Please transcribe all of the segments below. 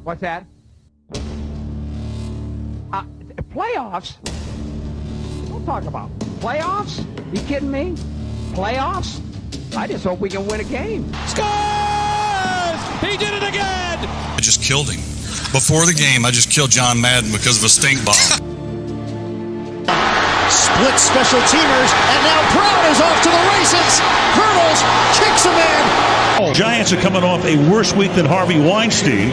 What's that? Playoffs? Don't talk about playoffs. You kidding me? Playoffs? I just hope we can win a game. Scores! He did it again! I just killed him. Before the game, I just killed John Madden because of a stink bomb. Split special teamers, and now Brown is off to the races. Hurdles, kicks him in. Giants are coming off a worse week than Harvey Weinstein.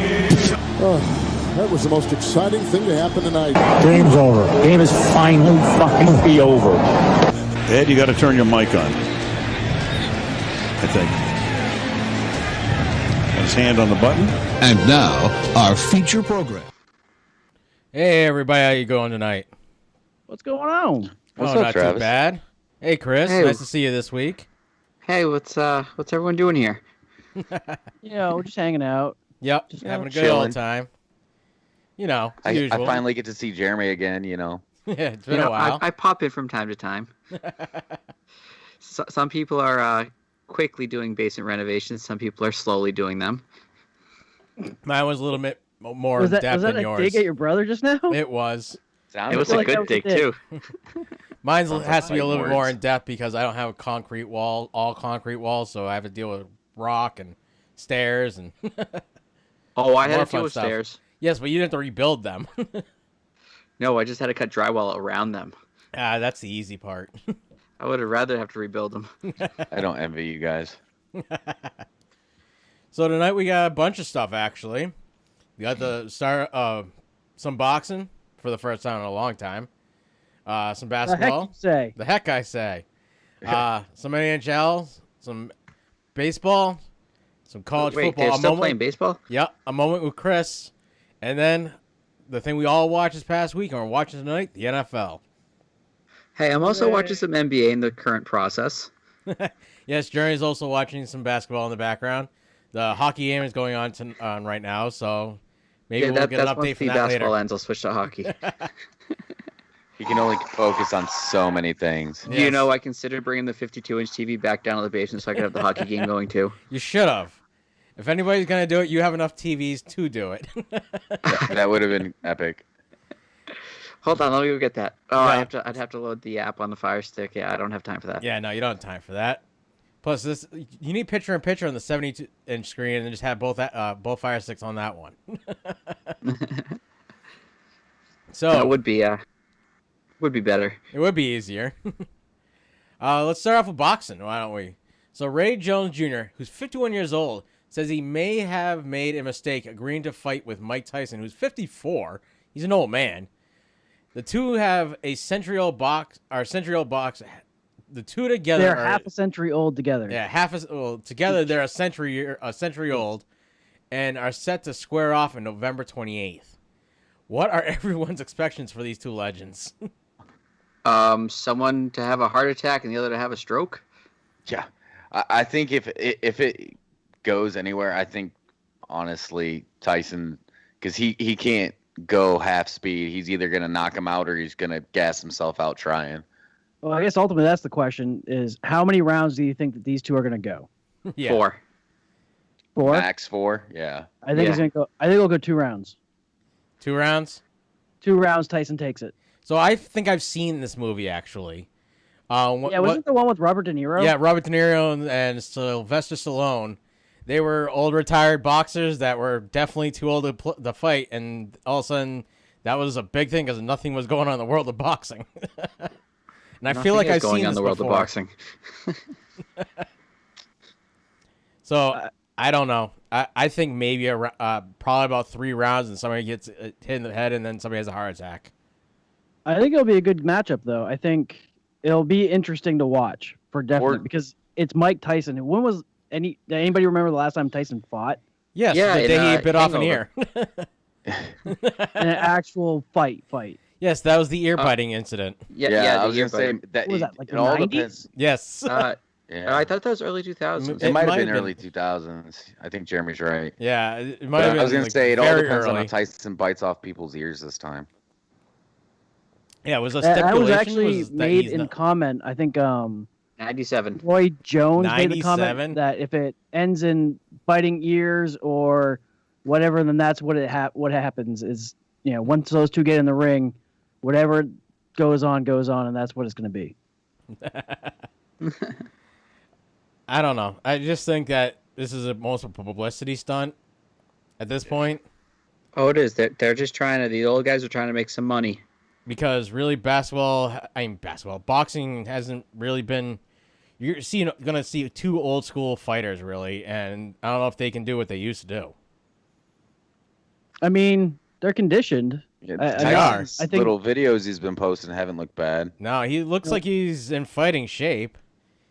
That was the most exciting thing to happen tonight. Game's over. Game is finally fucking over. Ed, you got to turn your mic on. I think. Got his hand on the button. And now, our feature program. Hey, everybody. How you going tonight? What's going on? What's up, not Travis? Too bad. Hey, Chris. Hey. Nice to see you this week. Hey, what's everyone doing here? We're just hanging out. Yep, just having a good old time. I finally get to see Jeremy again, Yeah, it's been a while. I pop in from time to time. Some people are quickly doing basement renovations. Some people are slowly doing them. Mine was a little bit more in depth than yours. Was that a dig at your brother just now? It was. It was a good dig, too. Mine has to be a little bit more in depth because I don't have a concrete wall, all concrete walls, so I have to deal with rock and stairs and. Oh, I had to deal with stairs. Yes, but you didn't have to rebuild them. No, I just had to cut drywall around them. That's the easy part. I would have rather have to rebuild them. I don't envy you guys. So tonight we got a bunch of stuff, actually. We got the start of some boxing for the first time in a long time. Some basketball. The heck I say. Some NHL, some baseball, some college football. They're still playing baseball? Yep, a moment with Chris. And then the thing we all watched this past week, and we're watching tonight, the NFL. Hey, I'm also watching some NBA in the current process. Yes, Journey's also watching some basketball in the background. The hockey game is going on right now, so maybe we'll get an update from that later. Basketball ends, I'll switch to hockey. You can only focus on so many things. Yes. You know, I considered bringing the 52-inch TV back down to the basement so I could have the hockey game going too. You should have. If anybody's going to do it, you have enough TVs to do it. That would have been epic. Hold on, let me go get that. Oh, yeah. I'd have to load the app on the Fire Stick. Yeah, I don't have time for that. Yeah, no, you don't have time for that. Plus, you need picture-in-picture on the 72-inch screen, and then just have both Fire Sticks on that one. So that would be better. It would be easier. Let's start off with boxing, why don't we? So Ray Jones Jr., who's 51 years old, says he may have made a mistake agreeing to fight with Mike Tyson, who's 54. He's an old man. The two have a century-old box. The two together they're half a century old together. Yeah, together they're a century old, and are set to square off on November 28th. What are everyone's expectations for these two legends? Someone to have a heart attack and the other to have a stroke. Yeah, I think if it goes anywhere, I think honestly Tyson, because he can't go half speed. He's either gonna knock him out or he's gonna gas himself out trying. Well, I guess ultimately that's the question: is how many rounds do you think that these two are gonna go? Yeah. 4. 4? Max 4. Yeah. I think he's gonna go. I think it'll go 2 rounds. 2 rounds. 2 rounds. Tyson takes it. So I think I've seen this movie actually. Wasn't the one with Robert De Niro? Yeah, Robert De Niro and Sylvester Stallone. They were old retired boxers that were definitely too old to fight, and all of a sudden that was a big thing because nothing was going on in the world of boxing. And I feel like I've seen this before. World of boxing. So I don't know. I think maybe probably about 3 rounds, and somebody gets hit in the head, and then somebody has a heart attack. I think it'll be a good matchup, though. I think it'll be interesting to watch for definite because it's Mike Tyson. When was anybody remember the last time Tyson fought? Yes, the day he bit off an ear. An actual fight. Yes, that was the ear biting incident. Yeah, I was gonna say that. Was that like it the all 90s? depends. Yes. Yeah. I thought that was early 2000s. It might have been early 2000s. I think Jeremy's right. Yeah, it might have been. I was gonna say it all depends early. on how Tyson bites off people's ears this time. Yeah, it was a stipulation. That was actually made in comment. I think 97. Roy Jones 97? made the comment that if it ends in biting ears or whatever, then that's what what happens is, once those two get in the ring, whatever goes on, and that's what it's going to be. I don't know. I just think that this is most of a publicity stunt at this point. Oh, it is. They're just trying to. The old guys are trying to make some money. Because really, boxing hasn't really been. You're going to see two old school fighters, really, and I don't know if they can do what they used to do. I mean, they're conditioned. Yeah, I think little videos he's been posting haven't looked bad. No, he looks like he's in fighting shape.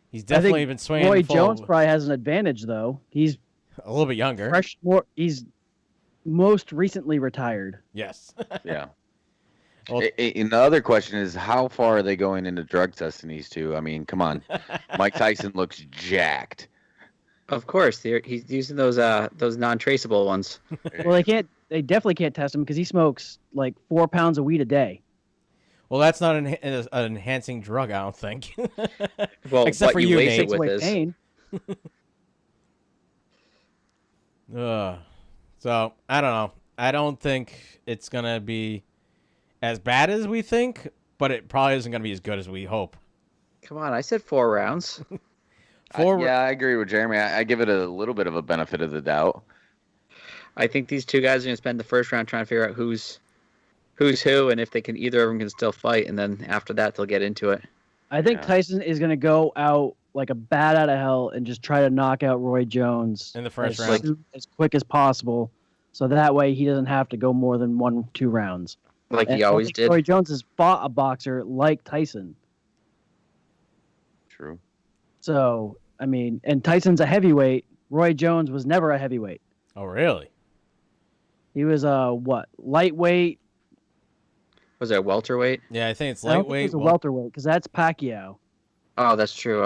He's definitely been swinging. Roy Jones probably has an advantage, though. He's a little bit younger. He's most recently retired. Yes. Yeah. Well, and the other question is, how far are they going into drug testing these two? I mean, come on. Mike Tyson looks jacked. Of course, he's using those non-traceable ones. Well, they definitely can't test him because he smokes like 4 pounds of weed a day. Well, that's not an enhancing drug, I don't think. Well, except for you, Nate. Pain. So I don't know. I don't think it's gonna be as bad as we think, but it probably isn't gonna be as good as we hope. Come on, I said 4 rounds. Yeah, I agree with Jeremy. I give it a little bit of a benefit of the doubt. I think these two guys are gonna spend the first round trying to figure out who's who, and if either of them can still fight, and then after that they'll get into it. I think Tyson is going to go out like a bat out of hell and just try to knock out Roy Jones in the first round as quick as possible, so that way he doesn't have to go more than 1-2 rounds. Like he always did. Roy Jones has fought a boxer like Tyson. True. So, I mean, and Tyson's a heavyweight. Roy Jones was never a heavyweight. Oh, really? He was lightweight. Was it a welterweight? Yeah, I think it's I don't think lightweight. it was a welterweight because that's Pacquiao. Oh, that's true.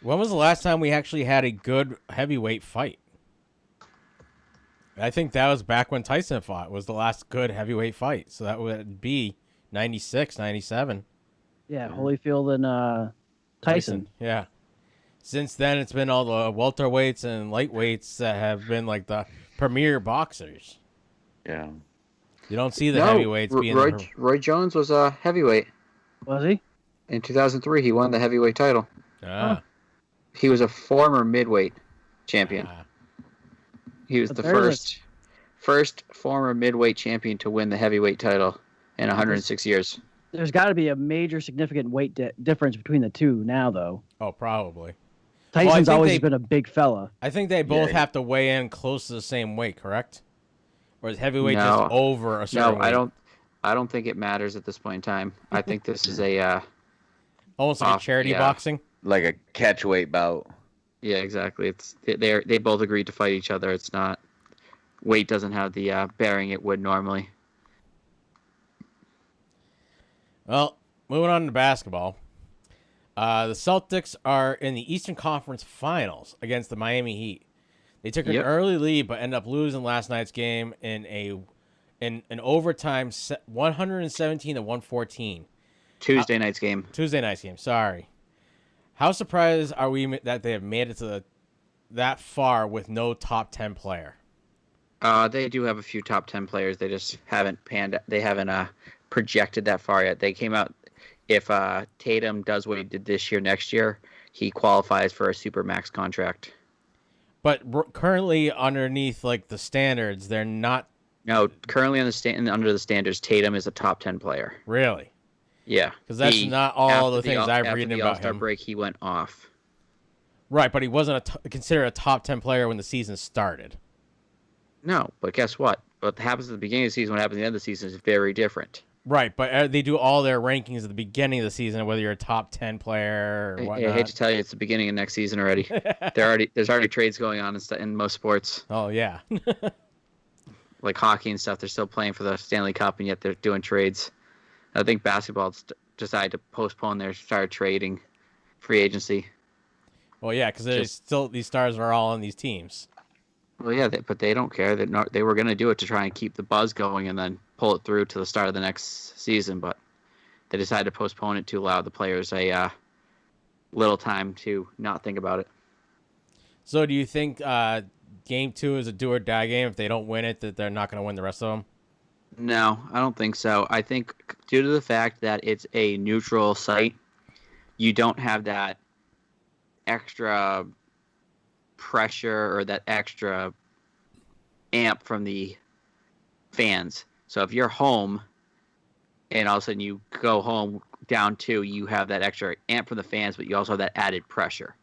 When was the last time we actually had a good heavyweight fight? I think that was back when Tyson fought. Was the last good heavyweight fight. So that would be 96, 97. Yeah, Holyfield and Tyson. Yeah. Since then, it's been all the welterweights and lightweights that have been like the premier boxers. Yeah. You don't see the heavyweights being Roy Jones was a heavyweight. Was he? In 2003, he won the heavyweight title. Ah. He was a former midweight champion. He was the first former midweight champion to win the heavyweight title in 106 years. There's got to be a major significant weight difference between the two now, though. Oh, probably. Tyson's always been a big fella. I think they both have to weigh in close to the same weight, correct? Or is heavyweight just over a certain weight? No, I don't think it matters at this point in time. I think this is a almost like a charity boxing, like a catchweight bout. Yeah, exactly. They both agreed to fight each other. It's not weight doesn't have the bearing it would normally. Well, moving on to basketball. The Celtics are in the Eastern Conference Finals against the Miami Heat. They took an early lead, but ended up losing last night's game in an overtime, 117-114. Tuesday night's game. Sorry. How surprised are we that they have made it to that far with no top 10 player? They do have a few top 10 players. They just haven't They haven't projected that far yet. They came out. If Tatum does what he did this year, next year, he qualifies for a supermax contract. But currently, underneath like the standards, they're not. No, currently under the standards, Tatum is a top 10 player. Really? Yeah, because that's not all the things I've read about him. After the All-Star break, he went off. Right, but he wasn't considered a top 10 player when the season started. No, but guess what? What happens at the beginning of the season, what happens at the end of the season is very different. Right, but they do all their rankings at the beginning of the season, whether you're a top 10 player or whatnot. I hate to tell you, it's the beginning of next season already. There's already trades going on in most sports. Oh, yeah. Like hockey and stuff, they're still playing for the Stanley Cup, and yet they're doing trades. I think basketball decided to postpone their start trading free agency. Well, yeah, because these stars are all on these teams. Well, yeah, but they don't care. They were going to do it to try and keep the buzz going and then pull it through to the start of the next season, but they decided to postpone it to allow the players a little time to not think about it. So do you think Game 2 is a do or die game? If they don't win it, that they're not going to win the rest of them? No, I don't think so. I think due to the fact that it's a neutral site, you don't have that extra pressure or that extra amp from the fans. So if you're home and all of a sudden you go home down 2, you have that extra amp from the fans, but you also have that added pressure.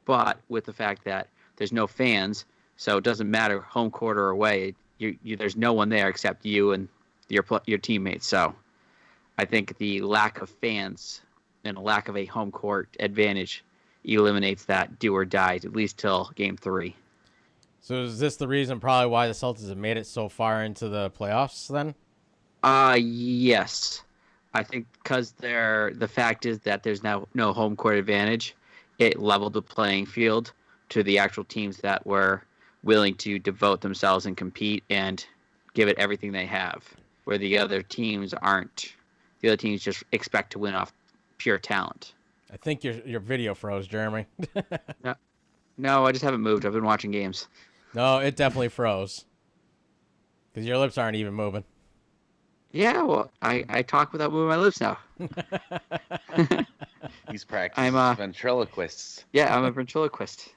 But with the fact that there's no fans, so it doesn't matter home court or away, there's no one there except you and your teammates. So I think the lack of fans and a lack of a home court advantage eliminates that do or die, at least till Game 3. So is this the reason probably why the Celtics have made it so far into the playoffs then? Yes. I think because the fact is that there's now no home court advantage, it leveled the playing field to the actual teams that were willing to devote themselves and compete and give it everything they have, where the other teams aren't. The other teams just expect to win off pure talent. I think your video froze, Jeremy. No, I just haven't moved. I've been watching games. No, it definitely froze. Because your lips aren't even moving. Yeah, well, I talk without moving my lips now. He's practicing ventriloquists. Yeah, I'm a ventriloquist.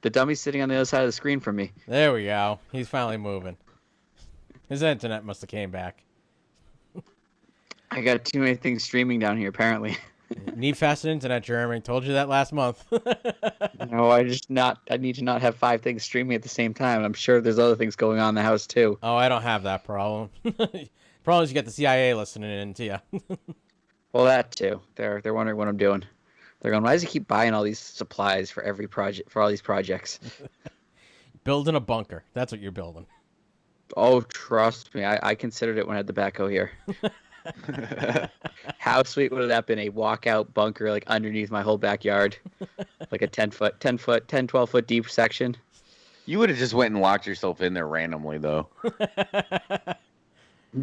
The dummy's sitting on the other side of the screen from me. There we go. He's finally moving. His internet must have came back. I got too many things streaming down here, apparently. Need faster internet, Jeremy. Told you that last month. No, I need to not have 5 things streaming at the same time. I'm sure there's other things going on in the house, too. Oh, I don't have that problem. Problem is you got the CIA listening in to you. Well, that, too. They're wondering what I'm doing. They're going, why does he keep buying all these supplies for every project, for all these projects? Building a bunker. That's what you're building. Oh, trust me. I considered it when I had the backhoe here. How sweet would it have been, a walkout bunker like underneath my whole backyard? Like a 10, 12 foot deep section. You would have just went and locked yourself in there randomly, though.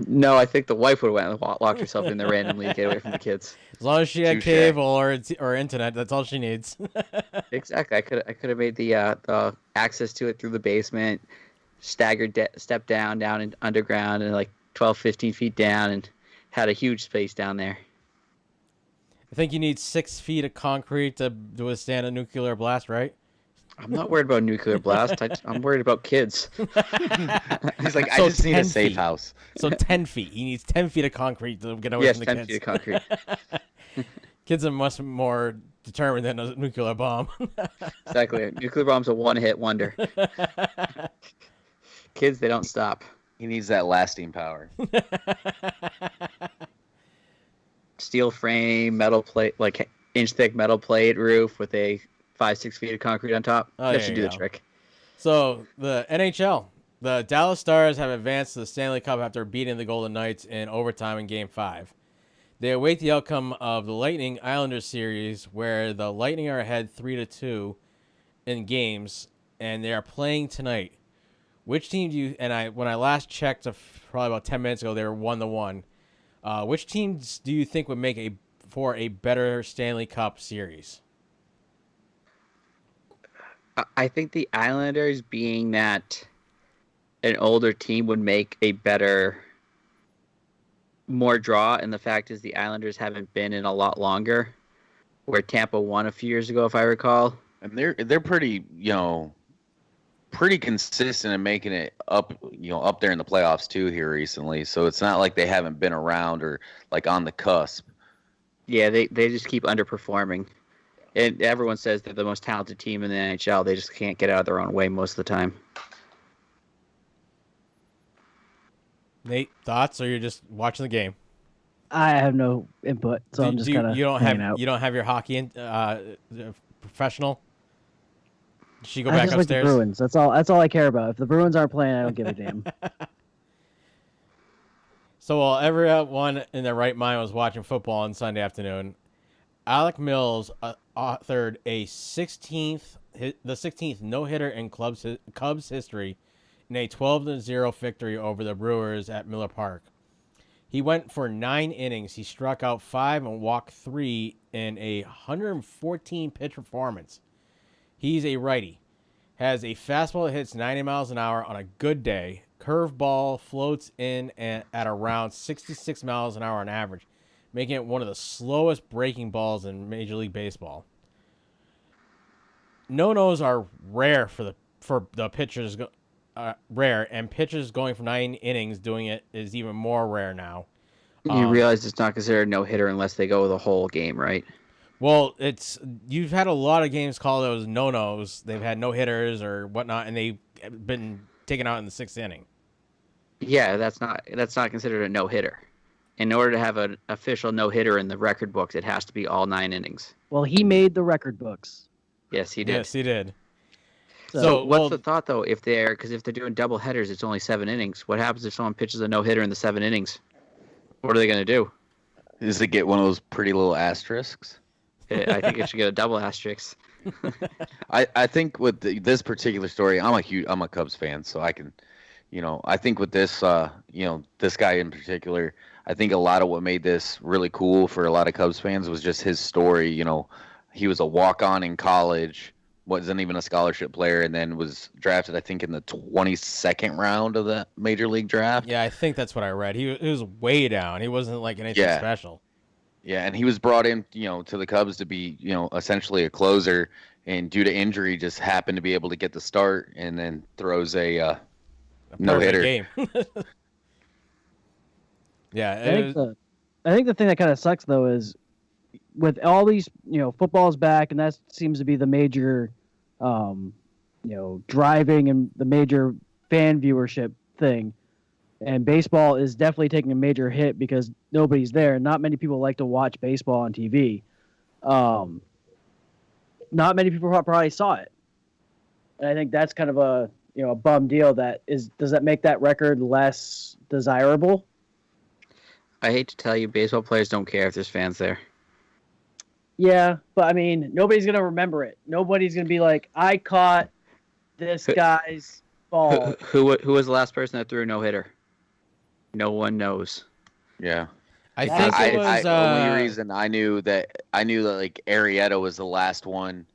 No, I think the wife would have went and locked herself in there randomly to get away from the kids. As long as she had cable or internet, that's all she needs. Exactly. I could have made the access to it through the basement, staggered step down and underground, and like 12, 15 feet down, and had a huge space down there. I think you need 6 feet of concrete to withstand a nuclear blast, right? I'm not worried about nuclear blast. I'm worried about kids. He's like, I just need a safe house. So 10 feet. He needs 10 feet of concrete to get away from the kids. 10 feet of concrete. Kids are much more determined than a nuclear bomb. Exactly. Nuclear bomb's a one-hit wonder. Kids, they don't stop. He needs that lasting power. Steel frame, metal plate, like inch-thick metal plate roof with a 5-6 feet of concrete on top. Oh, that should do the trick. So the NHL, the Dallas Stars have advanced to the Stanley Cup after beating the Golden Knights in overtime in Game 5. They await the outcome of the Lightning Islanders series, where the Lightning are ahead 3-2 in games, and they are playing tonight. Which team do you? And when I last checked, probably about 10 minutes ago, they were 1-1. Which teams do you think would make for a better Stanley Cup series? I think the Islanders, being that an older team, would make a better, more draw. And the fact is, the Islanders haven't been in a lot longer, where Tampa won a few years ago, if I recall. And they're pretty, pretty consistent in making it up, up there in the playoffs too here recently. So it's not like they haven't been around or like on the cusp. Yeah, they just keep underperforming. And everyone says they're the most talented team in the NHL. They just can't get out of their own way most of the time. Nate, thoughts, or you're just watching the game? I have no input, so I'm just kind of out. You don't have your hockey professional? Did she go I back just upstairs? Like the Bruins. That's all I care about. If the Bruins aren't playing, I don't give a damn. So while everyone in their right mind was watching football on Sunday afternoon, Alec Mills authored the 16th no-hitter in Cubs history in a 12-0 victory over the Brewers at Miller Park. He went for 9 innings. He struck out 5 and walked 3 in a 114-pitch performance. He's a righty. has a fastball that hits 90 miles an hour on a good day. Curveball floats in at around 66 miles an hour on average, making it one of the slowest breaking balls in Major League Baseball. No-nos are rare for the pitchers, rare, and pitchers going for 9 innings doing it is even more rare now. You realize it's not considered no hitter unless they go the whole game, right? Well, you've had a lot of games called those no-nos. They've had no hitters or whatnot, and they've been taken out in the 6th inning. Yeah, that's not considered a no hitter. In order to have an official no hitter in the record books, it has to be all 9 innings. Well, he made the record books. Yes, he did. Yes, he did. So what's the thought though? If they're doing double headers, it's only 7 innings. What happens if someone pitches a no hitter in the 7 innings? What are they going to do? Does it get one of those pretty little asterisks? I think it should get a double asterisk. I think with this particular story, I'm a Cubs fan, so I can, I think with this, this guy in particular, I think a lot of what made this really cool for a lot of Cubs fans was just his story. He was a walk-on in college, wasn't even a scholarship player, and then was drafted, I think, in the 22nd round of the Major League draft. Yeah, I think that's what I read. He was way down. He wasn't like anything special. Yeah, and he was brought in, to the Cubs to be, essentially a closer, and due to injury, just happened to be able to get the start, and then throws a no-hitter. Game. Yeah, I think the thing that kind of sucks though is with all these, football's back, and that seems to be the major, driving and the major fan viewership thing. And baseball is definitely taking a major hit because nobody's there. Not many people like to watch baseball on TV. Not many people probably saw it. And I think that's kind of a bum deal. Does that make that record less desirable? I hate to tell you, baseball players don't care if there's fans there. Yeah, but I mean, nobody's going to remember it. Nobody's going to be like, I caught this guy's ball. Who was the last person that threw a no-hitter? No one knows. Yeah. I think it was... only reason I knew that like Arrieta was the last one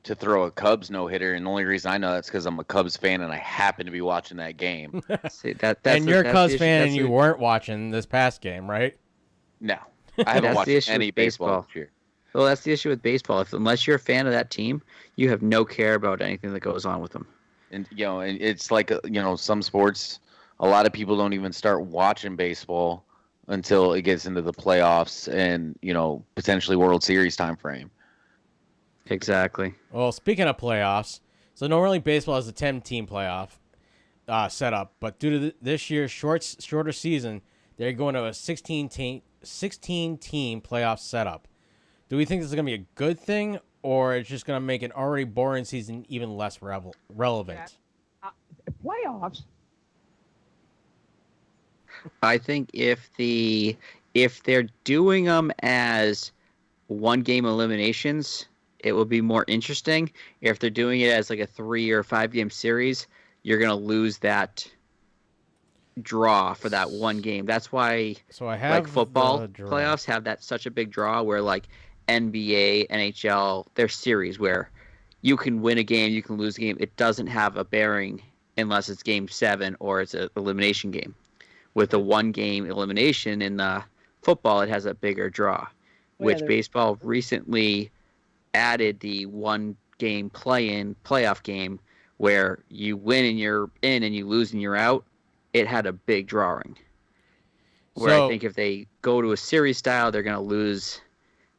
to throw a Cubs no-hitter, and the only reason I know that's because I'm a Cubs fan and I happen to be watching that game. See, and you're a Cubs fan and you weren't watching this past game, right? No. I haven't watched any baseball this year. Well, that's the issue with baseball. Unless you're a fan of that team, you have no care about anything that goes on with them. And, and it's like, some sports, a lot of people don't even start watching baseball until it gets into the playoffs and, potentially World Series time frame. Exactly. Well, speaking of playoffs, so normally baseball has a 10-team playoff setup, but due to this year's shorter season, they're going to a 16-team playoff setup. Do we think this is going to be a good thing, or it's just going to make an already boring season even less relevant? Playoffs? I think if they're doing them as 1-game eliminations, it will be more interesting. If they're doing it as like a 3 or 5 game series, you're going to lose that draw for that one game. That's why football playoffs have that such a big draw where like NBA, NHL, they're series where you can win a game, you can lose a game. It doesn't have a bearing unless it's game 7 or it's an elimination game. With a 1-game elimination in the football, it has a bigger draw, which baseball recently added the 1-game playoff game where you win and you're in and you lose and you're out. It had a big drawing. Where I think if they go to a series style, they're going to lose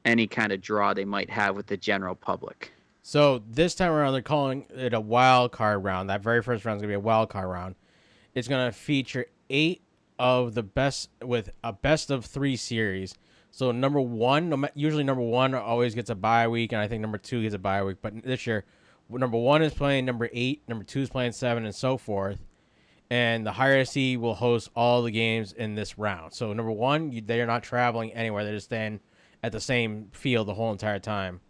any kind of draw they might have with the general public. So this time around, they're calling it a wild card round. That very first round is going to be a wild card round. It's going to feature 8 of the best with a best of 3 series. So number 1, usually number 1 always gets a bye week, and I think number 2 gets a bye week. But this year, number 1 is playing number 8, number 2 is playing 7, and so forth. And the higher seed will host all the games in this round. So number 1, they are not traveling anywhere; they're just staying at the same field the whole entire time.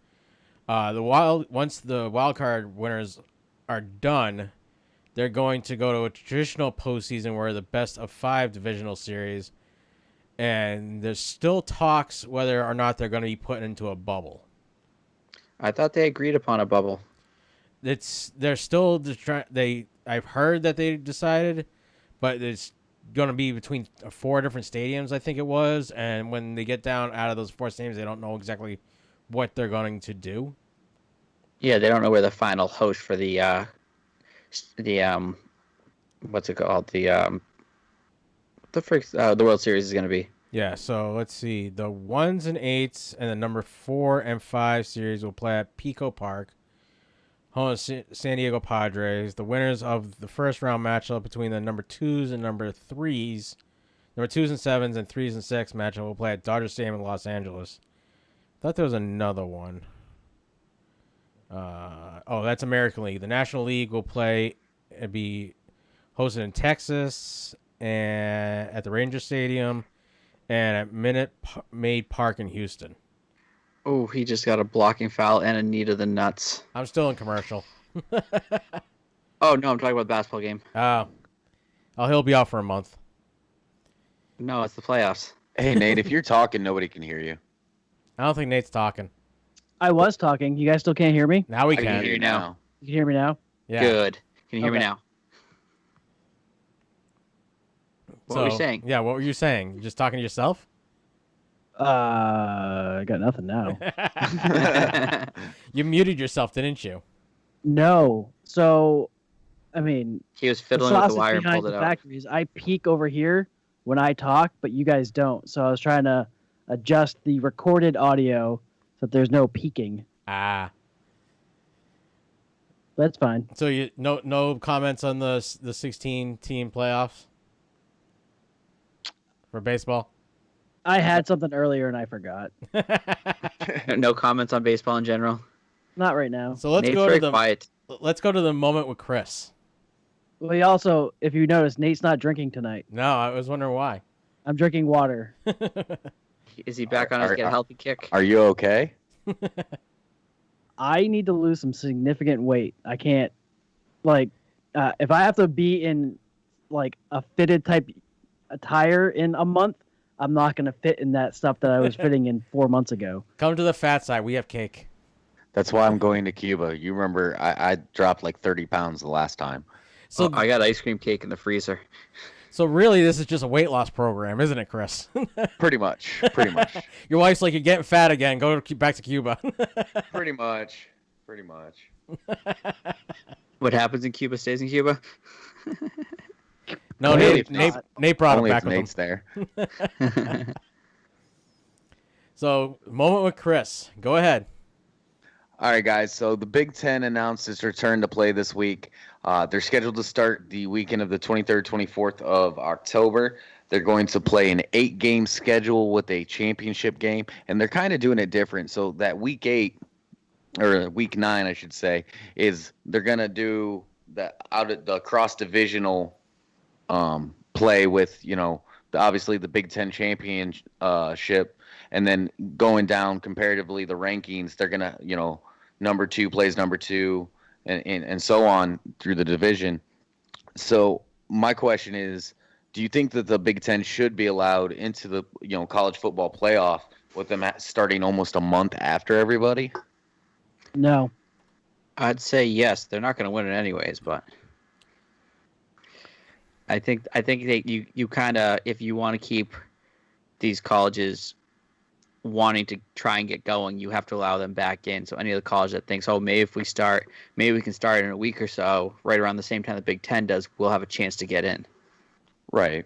Once the wild card winners are done, they're going to go to a traditional postseason where the best of 5 divisional series, and there's still talks whether or not they're going to be put into a bubble. I thought they agreed upon a bubble. they're still I've heard that they decided, but it's going to be between 4 different stadiums, I think it was, and when they get down out of those 4 stadiums, they don't know exactly what they're going to do. Yeah, they don't know where the final host for the what's it called? The World Series is going to be. Yeah, so let's see. The 1s and 8s and the number 4 and 5 series will play at Pico Park, home to San Diego Padres. The winners of the first round matchup between the number 2s and number 3s, number 2s and 7s and 3s and 6 matchup will play at Dodger Stadium in Los Angeles. Thought there was another one. That's American League. The National League will play and be hosted in Texas and at the Ranger Stadium and at Minute Maid Park in Houston. Oh, he just got a blocking foul and a knee to the nuts. I'm still in commercial. Oh, no, I'm talking about the basketball game. He'll be out for a month. No, it's the playoffs. Hey, Nate, if you're talking, nobody can hear you. I don't think Nate's talking. I was talking. You guys still can't hear me? Now we I can. can hear you now. You can hear me now? Yeah. Good. Can you hear me Okay. now? What were you saying? Yeah, what were you saying? You just talking to yourself? I got nothing now. You muted yourself, didn't you? No. So, I mean, He was fiddling with the sauce is wire and behind pulled it the out. factory is I peek over here when I talk, but you guys don't. So I was trying to adjust the recorded audio so that there's no peeking. That's fine. So you no comments on the 16 team playoffs for baseball? I had something earlier and I forgot. No comments on baseball in general. Not right now. So let's Nate's go to very the quiet. let's go to the moment with Chris. Well, he also, if you notice, Nate's not drinking tonight. No, I was wondering why. I'm drinking water. Is he back on his get healthy kick? Are you okay? I need to lose some significant weight. I can't, if I have to be in, a fitted type attire in a month, I'm not going to fit in that stuff that I was fitting in 4 months ago. Come to the fat side. We have cake. That's why I'm going to Cuba. You remember I dropped like 30 pounds the last time. So I got ice cream cake in the freezer. So really, this is just a weight loss program, isn't it, Chris? Pretty much. Your wife's like, you're getting fat again. Go back to Cuba. Pretty much. What happens in Cuba stays in Cuba. No, Only Nate brought Only it if back with him. Nate's there. So, moment with Chris. Go ahead. All right, guys. So the Big Ten announced its return to play this week. They're scheduled to start the weekend of the 23rd, 24th of October. They're going to play an 8-game schedule with a championship game, and they're kind of doing it different. So that week 8, or week 9, I should say, is they're going to do the cross-divisional play with, obviously the Big Ten championship, and then going down comparatively the rankings, they're going to, number 2 plays number 2, and so on through the division. So my question is, do you think that the Big Ten should be allowed into the college football playoff with them starting almost a month after everybody? No. I'd say yes. They're not going to win it anyways, but I think that you kind of, if you want to keep these colleges wanting to try and get going, you have to allow them back in. So any of the college that thinks, maybe we can start in a week or so, right around the same time the Big Ten does, we'll have a chance to get in. Right.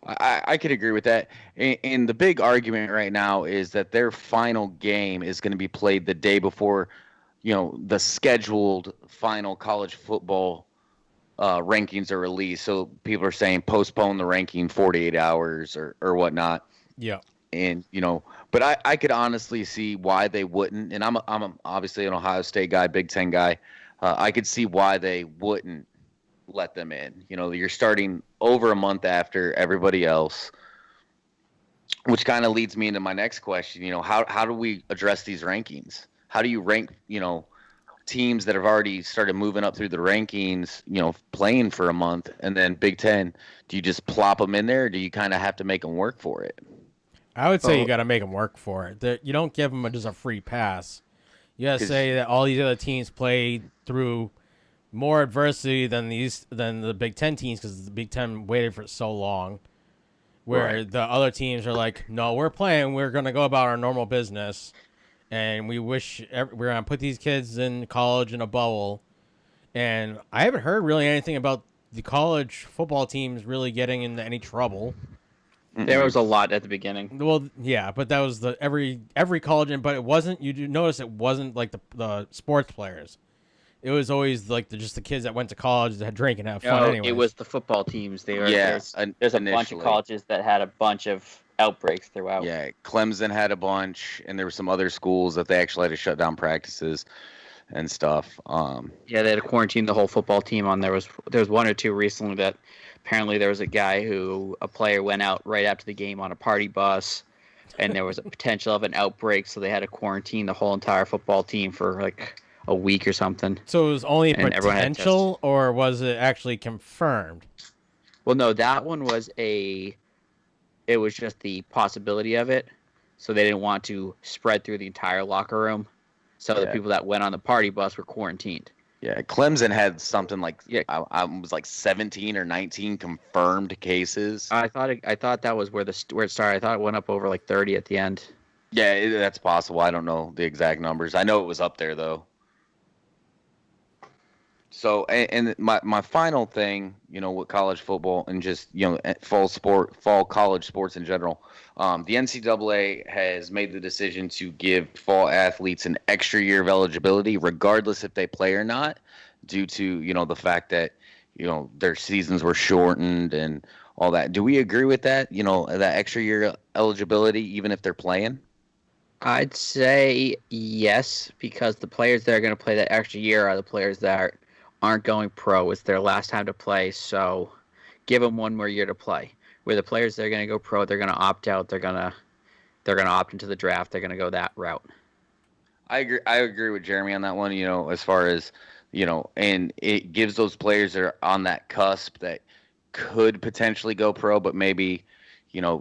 I could agree with that. And the big argument right now is that their final game is going to be played the day before, the scheduled final college football rankings are released. So people are saying postpone the ranking 48 hours or whatnot. Yeah. And, but I could honestly see why they wouldn't. And I'm obviously an Ohio State guy, Big Ten guy. I could see why they wouldn't let them in. You're starting over a month after everybody else, which kind of leads me into my next question. How do we address these rankings? How do you rank, teams that have already started moving up through the rankings, playing for a month, and then Big Ten? Do you just plop them in there, or do you kind of have to make them work for it? I would say you got to make them work for it. You don't give them just a free pass. You gotta say that all these other teams played through more adversity than the Big Ten teams because the Big Ten waited for so long. Where the other teams are like, no, we're playing. We're gonna go about our normal business, and we wish we're gonna put these kids in college in a bubble. And I haven't heard really anything about the college football teams really getting into any trouble. There was a lot at the beginning. Well, yeah, but that was every college, but it wasn't. You do notice it wasn't like the sports players. It was always like just the kids that went to college that had drink and have fun. Anyways. It was the football teams. There's a initially. bunch of colleges that had a bunch of outbreaks throughout. Yeah, Clemson had a bunch, and there were some other schools that they actually had to shut down practices and stuff. Yeah, they had to quarantine the whole football team on. There was one or two recently that apparently there was a guy a player went out right after the game on a party bus, and there was a potential of an outbreak, so they had to quarantine the whole entire football team for like a week or something. So it was only potential, or was it actually confirmed? Well, no, that one was it was just the possibility of it, so they didn't want to spread through the entire locker room. So the people that went on the party bus were quarantined. Yeah, Clemson had something like I was like 17 or 19 confirmed cases. I thought that was where it started. I thought it went up over like 30 at the end. Yeah, that's possible. I don't know the exact numbers. I know it was up there though. So, and my final thing, with college football and just, fall college sports in general, the NCAA has made the decision to give fall athletes an extra year of eligibility, regardless if they play or not, due to, the fact that, their seasons were shortened and all that. Do we agree with that? That extra year eligibility, even if they're playing? I'd say yes, because the players that are going to play that extra year are the players that aren't going pro. It's their last time to play, so give them one more year to play. Where the players that are going to go pro, they're going to opt out. They're going to opt into the draft. They're going to go that route. I agree with Jeremy on that one. As far as and it gives those players that are on that cusp that could potentially go pro, but maybe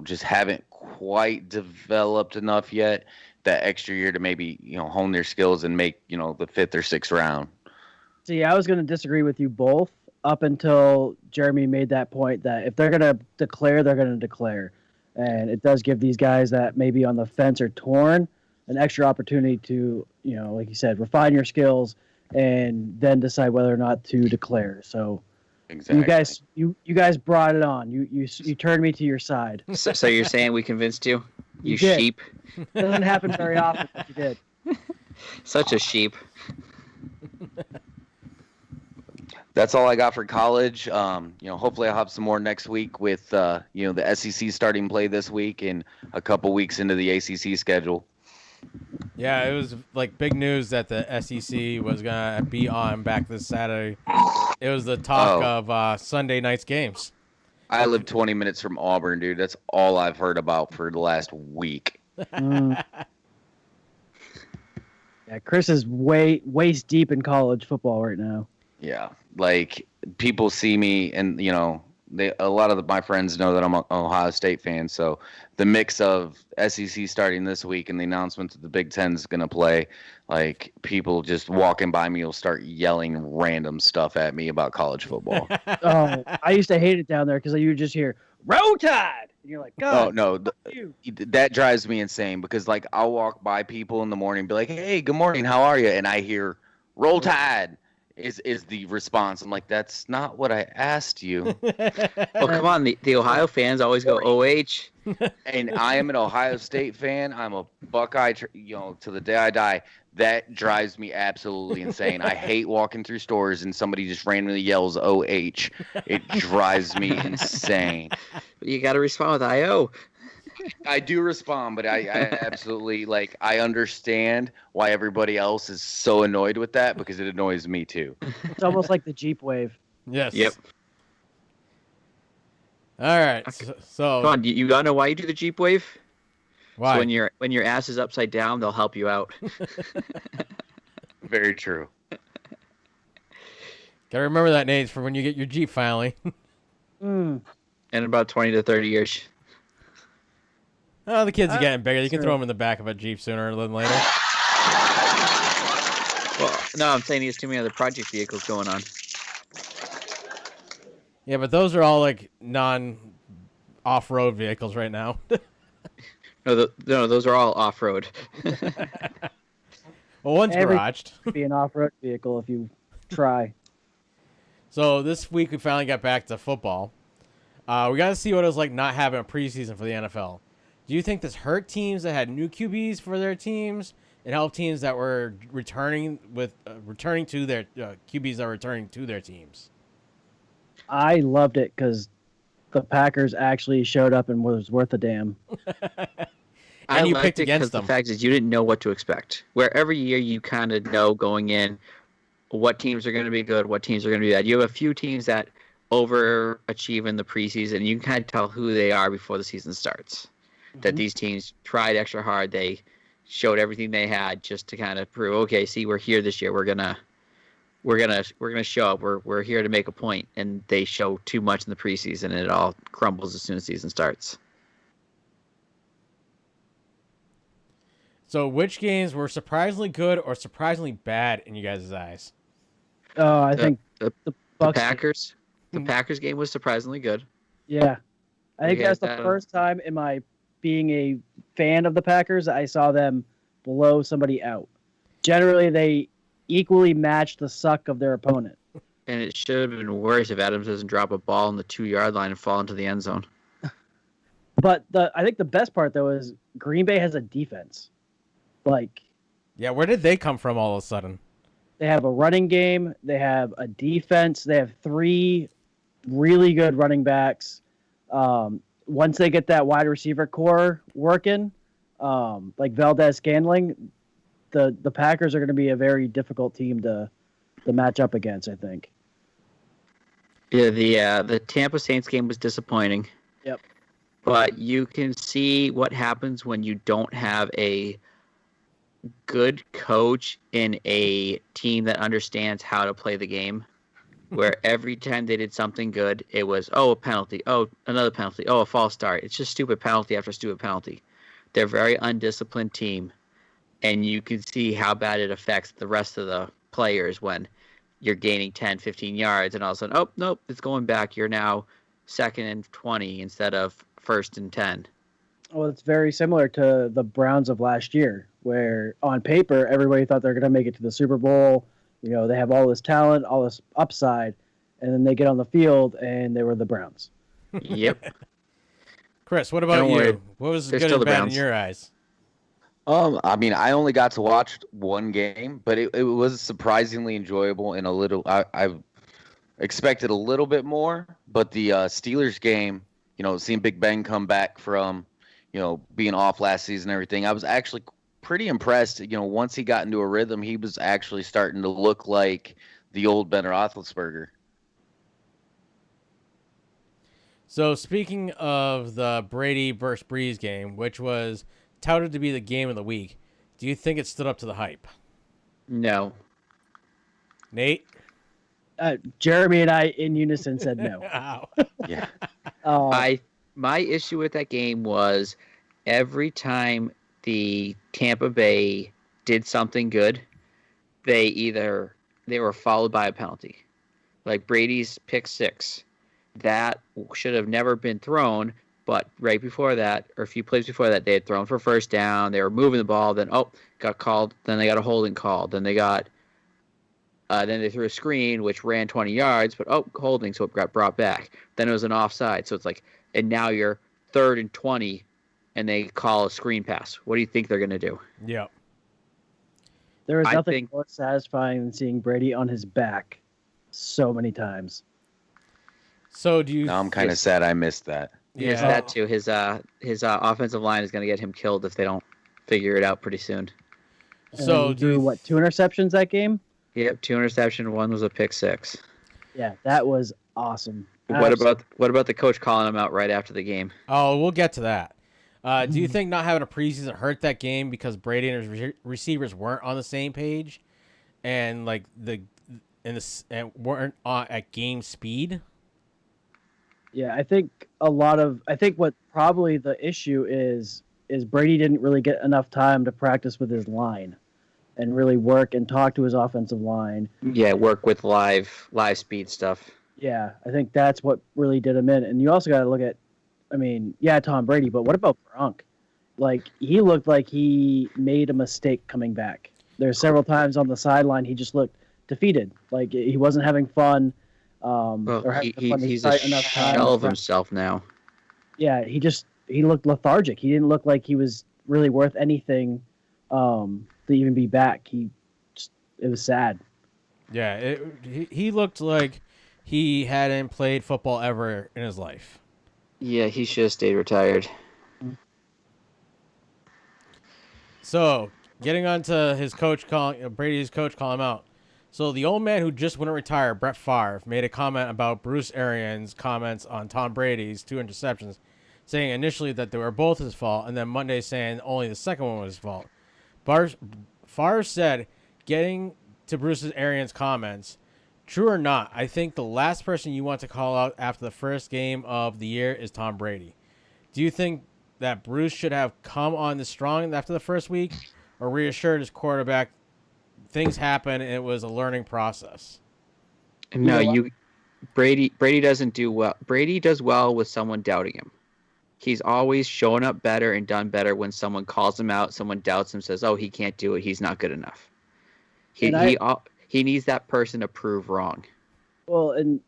just haven't quite developed enough yet. That extra year to maybe hone their skills and make the 5th or 6th round. See, I was going to disagree with you both up until Jeremy made that point that if they're going to declare, they're going to declare. And it does give these guys that maybe on the fence or torn an extra opportunity to, like you said, refine your skills and then decide whether or not to declare. So exactly. you guys brought it on. You turned me to your side. So you're saying we convinced you? You did. Sheep. It doesn't happen very often, but you did. Such a sheep. That's all I got for college. Hopefully I'll have some more next week with, the SEC starting play this week and a couple weeks into the ACC schedule. Yeah, it was like big news that the SEC was going to be on back this Saturday. It was the talk of Sunday night's games. I live 20 minutes from Auburn, dude. That's all I've heard about for the last week. Yeah, Chris is waist deep in college football right now. Yeah, like people see me, and a lot of my friends know that I'm an Ohio State fan. So the mix of SEC starting this week and the announcement that the Big Ten is going to play, like people just walking by me will start yelling random stuff at me about college football. Oh, I used to hate it down there because you would just hear "Roll Tide," and you're like, "God, oh no, that drives me insane because like I'll walk by people in the morning and be like, "Hey, good morning, how are you?" And I hear "Roll Tide." Is the response. I'm like, that's not what I asked you. Oh, come on. The Ohio fans always go OH. And I am an Ohio State fan. I'm a Buckeye, to the day I die. That drives me absolutely insane. I hate walking through stores and somebody just randomly yells OH. It drives me insane. You got to respond with IO. I do respond, but I absolutely I understand why everybody else is so annoyed with that because it annoys me too. It's almost like the Jeep wave. Yes. Yep. All right. So come on, you gotta know why you do the Jeep wave? Why? So when your ass is upside down, they'll help you out. Very true. Gotta remember that, Nate, for when you get your Jeep finally. In about 20 to 30 years. Oh, the kids are getting bigger. You can throw them in the back of a Jeep sooner than later. Well, no, I'm saying he has too many other project vehicles going on. Yeah, but those are all like non-off-road vehicles right now. No, those are all off-road. Well, one's garaged. Be an off-road vehicle if you try. So this week we finally got back to football. We got to see what it was like not having a preseason for the NFL. Do you think this hurt teams that had new QBs for their teams and helped teams that were returning to their QBs that were returning to their teams? I loved it because the Packers actually showed up and was worth a damn. And you picked against them. The fact is you didn't know what to expect. Where every year you kind of know going in what teams are going to be good, what teams are going to be bad. You have a few teams that overachieve in the preseason. You can kind of tell who they are before the season starts. Mm-hmm. That these teams tried extra hard. They showed everything they had just to kind of prove, okay, see, we're here this year. We're gonna show up. We're here to make a point, and they show too much in the preseason, and it all crumbles as soon as the season starts. So, which games were surprisingly good or surprisingly bad in you guys' eyes? I think the Packers. The Packers game was surprisingly good. Yeah, I think that's the first time in my being a fan of the Packers I saw them blow somebody out. Generally, they equally match the suck of their opponent. And it should have been worse if Adams doesn't drop a ball on the 2-yard line and fall into the end zone. But I think the best part, though, is Green Bay has a defense. Yeah, where did they come from all of a sudden? They have a running game. They have a defense. They have 3 really good running backs. Once they get that wide receiver core working, like Valdez-Scantling, the Packers are going to be a very difficult team to match up against, I think. Yeah, the Tampa Saints game was disappointing. Yep. But you can see what happens when you don't have a good coach in a team that understands how to play the game, where every time they did something good, it was, a penalty, another penalty, a false start. It's just stupid penalty after stupid penalty. They're a very undisciplined team, and you can see how bad it affects the rest of the players when you're gaining 10, 15 yards, and all of a sudden, nope, it's going back. You're now 2nd and 20 instead of 1st and 10. Well, it's very similar to the Browns of last year, where on paper, everybody thought they're going to make it to the Super Bowl. You know, they have all this talent, all this upside, and then they get on the field and they were the Browns. Yep. Chris, what about you? What was good and bad in your eyes? I mean, I only got to watch one game, but it was surprisingly enjoyable and a little. I expected a little bit more, but the Steelers game, seeing Big Ben come back from, being off last season and everything, I was actually pretty impressed. Once he got into a rhythm, he was actually starting to look like the old Ben Roethlisberger. So speaking of the Brady versus Breeze game, which was touted to be the game of the week, do you think it stood up to the hype? No. Nate? Jeremy and I in unison said no. Yeah. My issue with that game was every time the Tampa Bay did something good, they were followed by a penalty. Like Brady's pick 6. That should have never been thrown, but right before that, or a few plays before that, they had thrown for first down. They were moving the ball, then got called. Then they got a holding call. Then they got, then they threw a screen which ran 20 yards, but holding, so it got brought back. Then it was an offside, so it's like, and now you're 3rd and 20, and they call a screen pass. What do you think they're gonna do? Yeah. There is nothing more satisfying than seeing Brady on his back so many times. So do you? Now I'm kind of sad I missed that. Yeah, that too. His offensive line is going to get him killed if they don't figure it out pretty soon. So do 2 interceptions that game? Yep, 2 interceptions. 1 was a pick 6. Yeah, that was awesome. What about the coach calling him out right after the game? Oh, we'll get to that. Do you think not having a preseason hurt that game because Brady and his receivers weren't on the same page, and weren't at game speed? Yeah, I think what probably the issue is Brady didn't really get enough time to practice with his line. and really work and talk to his offensive line. Yeah, work with live speed stuff. Yeah, I think that's what really did him in. And you also got to look at, Tom Brady, but what about Gronk? Like, he looked like he made a mistake coming back. There's several times on the sideline he just looked defeated. Like, he wasn't having fun. He's a shell of himself now. Yeah, he looked lethargic. He didn't look like he was really worth anything to even be back. It was sad. Yeah, he looked like he hadn't played football ever in his life. Yeah, he should have stayed retired. So, getting on to his coach Brady's coach calling him out. So, the old man who just wouldn't retire, Brett Favre, made a comment about Bruce Arians' comments on Tom Brady's 2 interceptions, saying initially that they were both his fault, and then Monday saying only the second one was his fault. Favre said, getting to Bruce Arians' comments, true or not, I think the last person you want to call out after the first game of the year is Tom Brady. Do you think that Bruce should have come on this strong after the first week, or reassured his quarterback things happen and it was a learning process? No, Brady doesn't do well. Brady does well with someone doubting him. He's always shown up better and done better when someone calls him out, someone doubts him, says, "Oh, he can't do it. He's not good enough." He needs that person to prove wrong. Well, and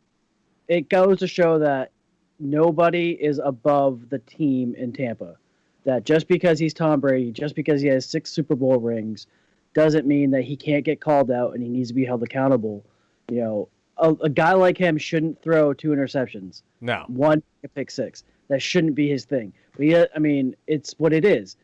it goes to show that nobody is above the team in Tampa. That just because he's Tom Brady, just because he has 6 Super Bowl rings, doesn't mean that he can't get called out and he needs to be held accountable. You know, a guy like him shouldn't throw 2 interceptions. No. 1 pick 6. That shouldn't be his thing. But yeah, it's what it is.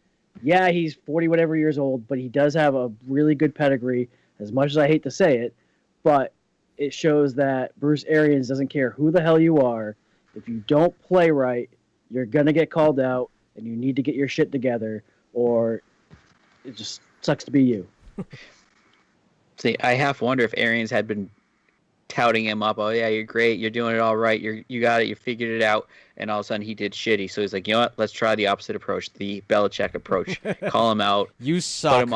Yeah, he's 40 whatever years old, but he does have a really good pedigree, as much as I hate to say it. But it shows that Bruce Arians doesn't care who the hell you are. If you don't play right, you're going to get called out, and you need to get your shit together, or it just sucks to be you. See, I half wonder if Arians had been touting him up. Oh, yeah, you're great. You're doing it all right. You got it. You figured it out. And all of a sudden he did shitty. So he's like, you know what? Let's try the opposite approach, the Belichick approach. Call him out. You suck.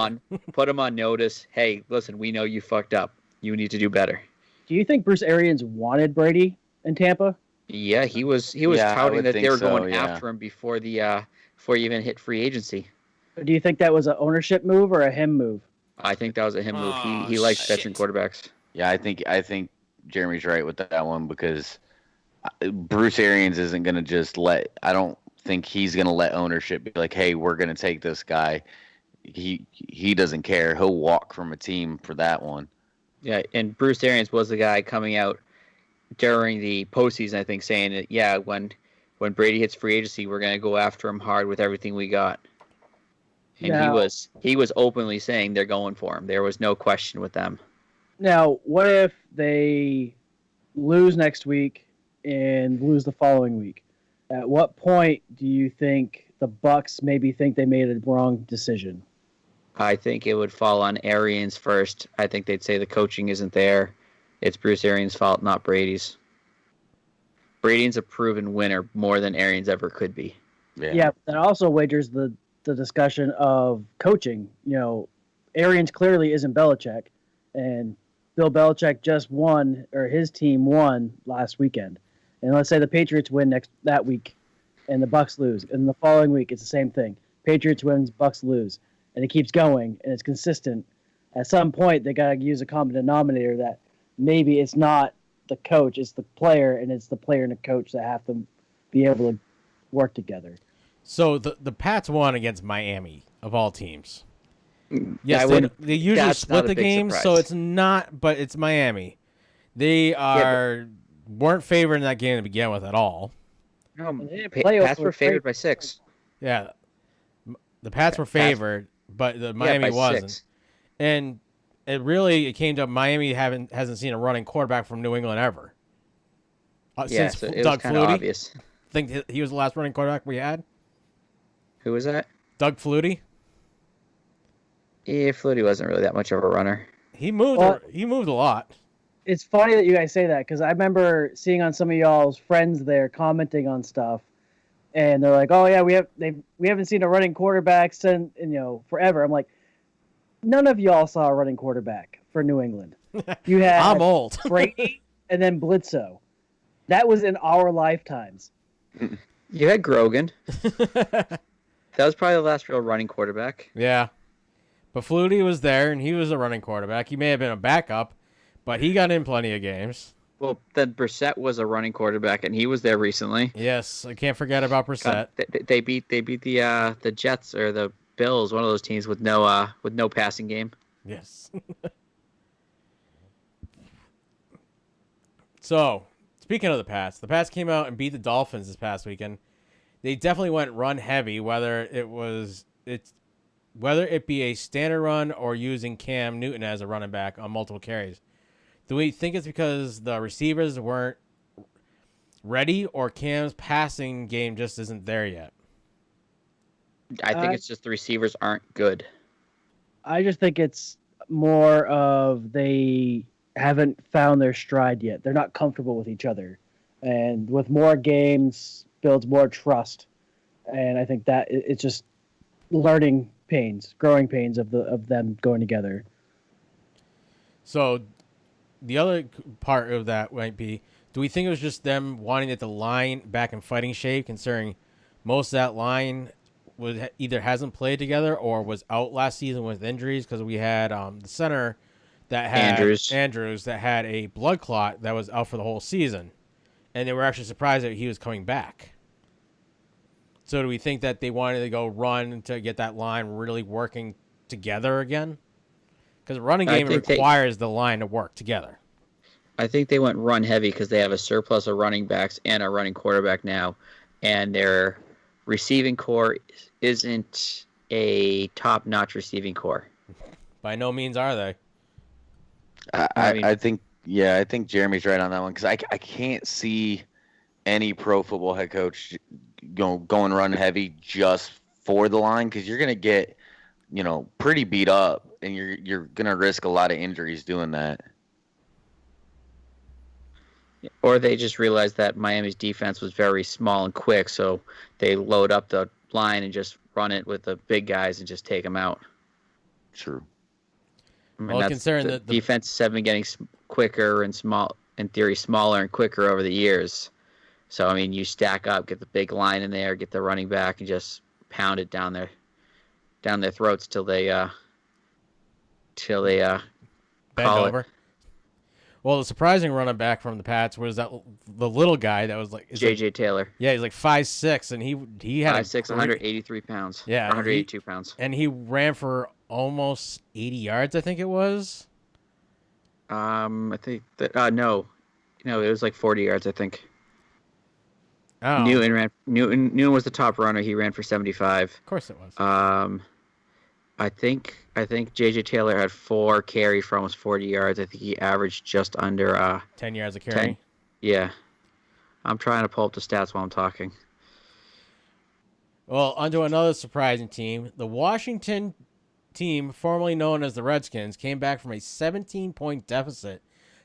Put him on notice. Hey, listen, we know you fucked up. You need to do better. Do you think Bruce Arians wanted Brady in Tampa? Yeah, he was touting that they were going after him before he even hit free agency. Do you think that was an ownership move or a him move? I think that was a him move. He likes veteran quarterbacks. Yeah, I think Jeremy's right with that one, because Bruce Arians isn't going to just I don't think he's going to let ownership be like, hey, we're going to take this guy. He doesn't care. He'll walk from a team for that one. Yeah, and Bruce Arians was the guy coming out during the postseason, I think, saying that, yeah, when Brady hits free agency, we're going to go after him hard with everything we got. And he was openly saying they're going for him. There was no question with them. Now, what if they lose next week and lose the following week? At what point do you think the Bucs maybe think they made a wrong decision? I think it would fall on Arians first. I think they'd say the coaching isn't there. It's Bruce Arians' fault, not Brady's. Brady's a proven winner more than Arians ever could be. Yeah, but that also wagers the discussion of coaching. You know, Arians clearly isn't Belichick, and Bill Belichick just won, or his team won last weekend. And let's say the Patriots win that week, and the Bucs lose, and the following week it's the same thing. Patriots wins, Bucs lose, and it keeps going, and it's consistent. At some point, they got to use a common denominator that maybe it's not the coach, it's the player, and it's the player and the coach that have to be able to work together. So the Pats won against Miami, of all teams. Yes, they usually split the game, so it's not, but it's Miami. They weren't favored in that game to begin with at all. No, Pats were favored by 6. Yeah, the Pats were favored, but the Miami wasn't. 6. And it came to Miami hasn't seen a running quarterback from New England ever. Since so it Doug was Flutie. Obvious. I think he was the last running quarterback we had. Who was that? Doug Flutie. Yeah, Flutie wasn't really that much of a runner. He moved. He moved a lot. It's funny that you guys say that, because I remember seeing on some of y'all's friends there commenting on stuff, and they're like, "Oh yeah, we haven't seen a running quarterback since forever." I'm like, None of y'all saw a running quarterback for New England. You had I'm old. Brady and then Bledsoe. That was in our lifetimes. You had Grogan. That was probably the last real running quarterback. Yeah. But Flutie was there, and he was a running quarterback. He may have been a backup, but he got in plenty of games. Well, then Brissett was a running quarterback, and he was there recently. Yes, I can't forget about Brissett. They beat the Jets or the Bills, one of those teams with no passing game. Yes. So, speaking of the Pats came out and beat the Dolphins this past weekend. They definitely went run heavy, whether it be a standard run or using Cam Newton as a running back on multiple carries. Do we think it's because the receivers weren't ready, or Cam's passing game just isn't there yet? I think it's just the receivers aren't good. I just think it's more of they haven't found their stride yet. They're not comfortable with each other. And with more games builds more trust. And I think that it's just growing pains of them going together. So the other part of that might be, do we think it was just them wanting to get the line back in fighting shape, considering most of that line either hasn't played together or was out last season with injuries? Because we had the center that had Andrews that had a blood clot that was out for the whole season, and they were actually surprised that he was coming back. So do we think that they wanted to go run to get that line really working together again? Because the running game requires the line to work together. I think they went run heavy because they have a surplus of running backs and a running quarterback now, and their receiving core isn't a top-notch receiving core. By no means are they. I think Jeremy's right on that one, because I can't see any pro football head coach going run heavy just for the line, because you're going to get pretty beat up, and you're going to risk a lot of injuries doing that. Or they just realized that Miami's defense was very small and quick, so they load up the line and just run it with the big guys and just take them out. True. I mean, considering the defenses have been getting quicker and in theory, smaller and quicker over the years. So, I mean, you stack up, get the big line in there, get the running back, and just pound it down their throats till they bend over. Well, the surprising running back from the Pats was the little guy that was like J.J. Taylor. Yeah, he's like 5'6", and he had 5'6", 183 pounds. Yeah, 182 pounds. And he ran for almost 80 yards, I think it was. I think that no, it was like 40 yards, I think. Oh. Newton was the top runner. He ran for 75. Of course it was. I think J.J. Taylor had 4 carries for almost 40 yards. I think he averaged just under 10 yards a carry. 10. Yeah. I'm trying to pull up the stats while I'm talking. Well, onto another surprising team. The Washington team, formerly known as the Redskins, came back from a 17-point deficit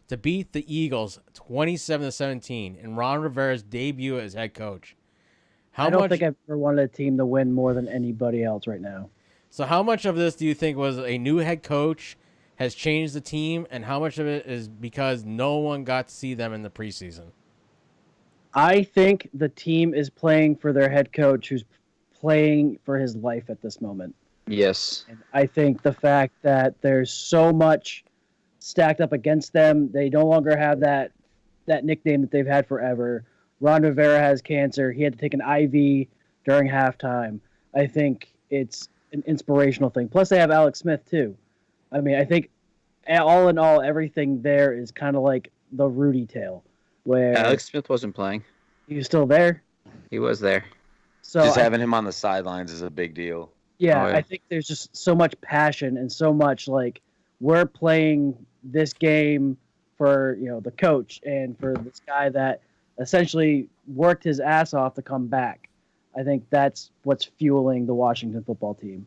to beat the Eagles 27-17 in Ron Rivera's debut as head coach. I don't think I've ever wanted a team to win more than anybody else right now. So how much of this do you think was a new head coach has changed the team, and how much of it is because no one got to see them in the preseason? I think the team is playing for their head coach, who's playing for his life at this moment. Yes. And I think the fact that there's so much stacked up against them, they no longer have that nickname that they've had forever. Ron Rivera has cancer. He had to take an IV during halftime. I think it's an inspirational thing. Plus, they have Alex Smith, too. I mean, I think all in all, everything there is kind of like the Rudy tale, where Alex Smith wasn't playing. He was still there? He was there. So just having him on the sidelines is a big deal. Yeah, I think there's just so much passion and so much like we're playing this game for the coach and for this guy that essentially worked his ass off to come back. I think that's what's fueling the Washington football team.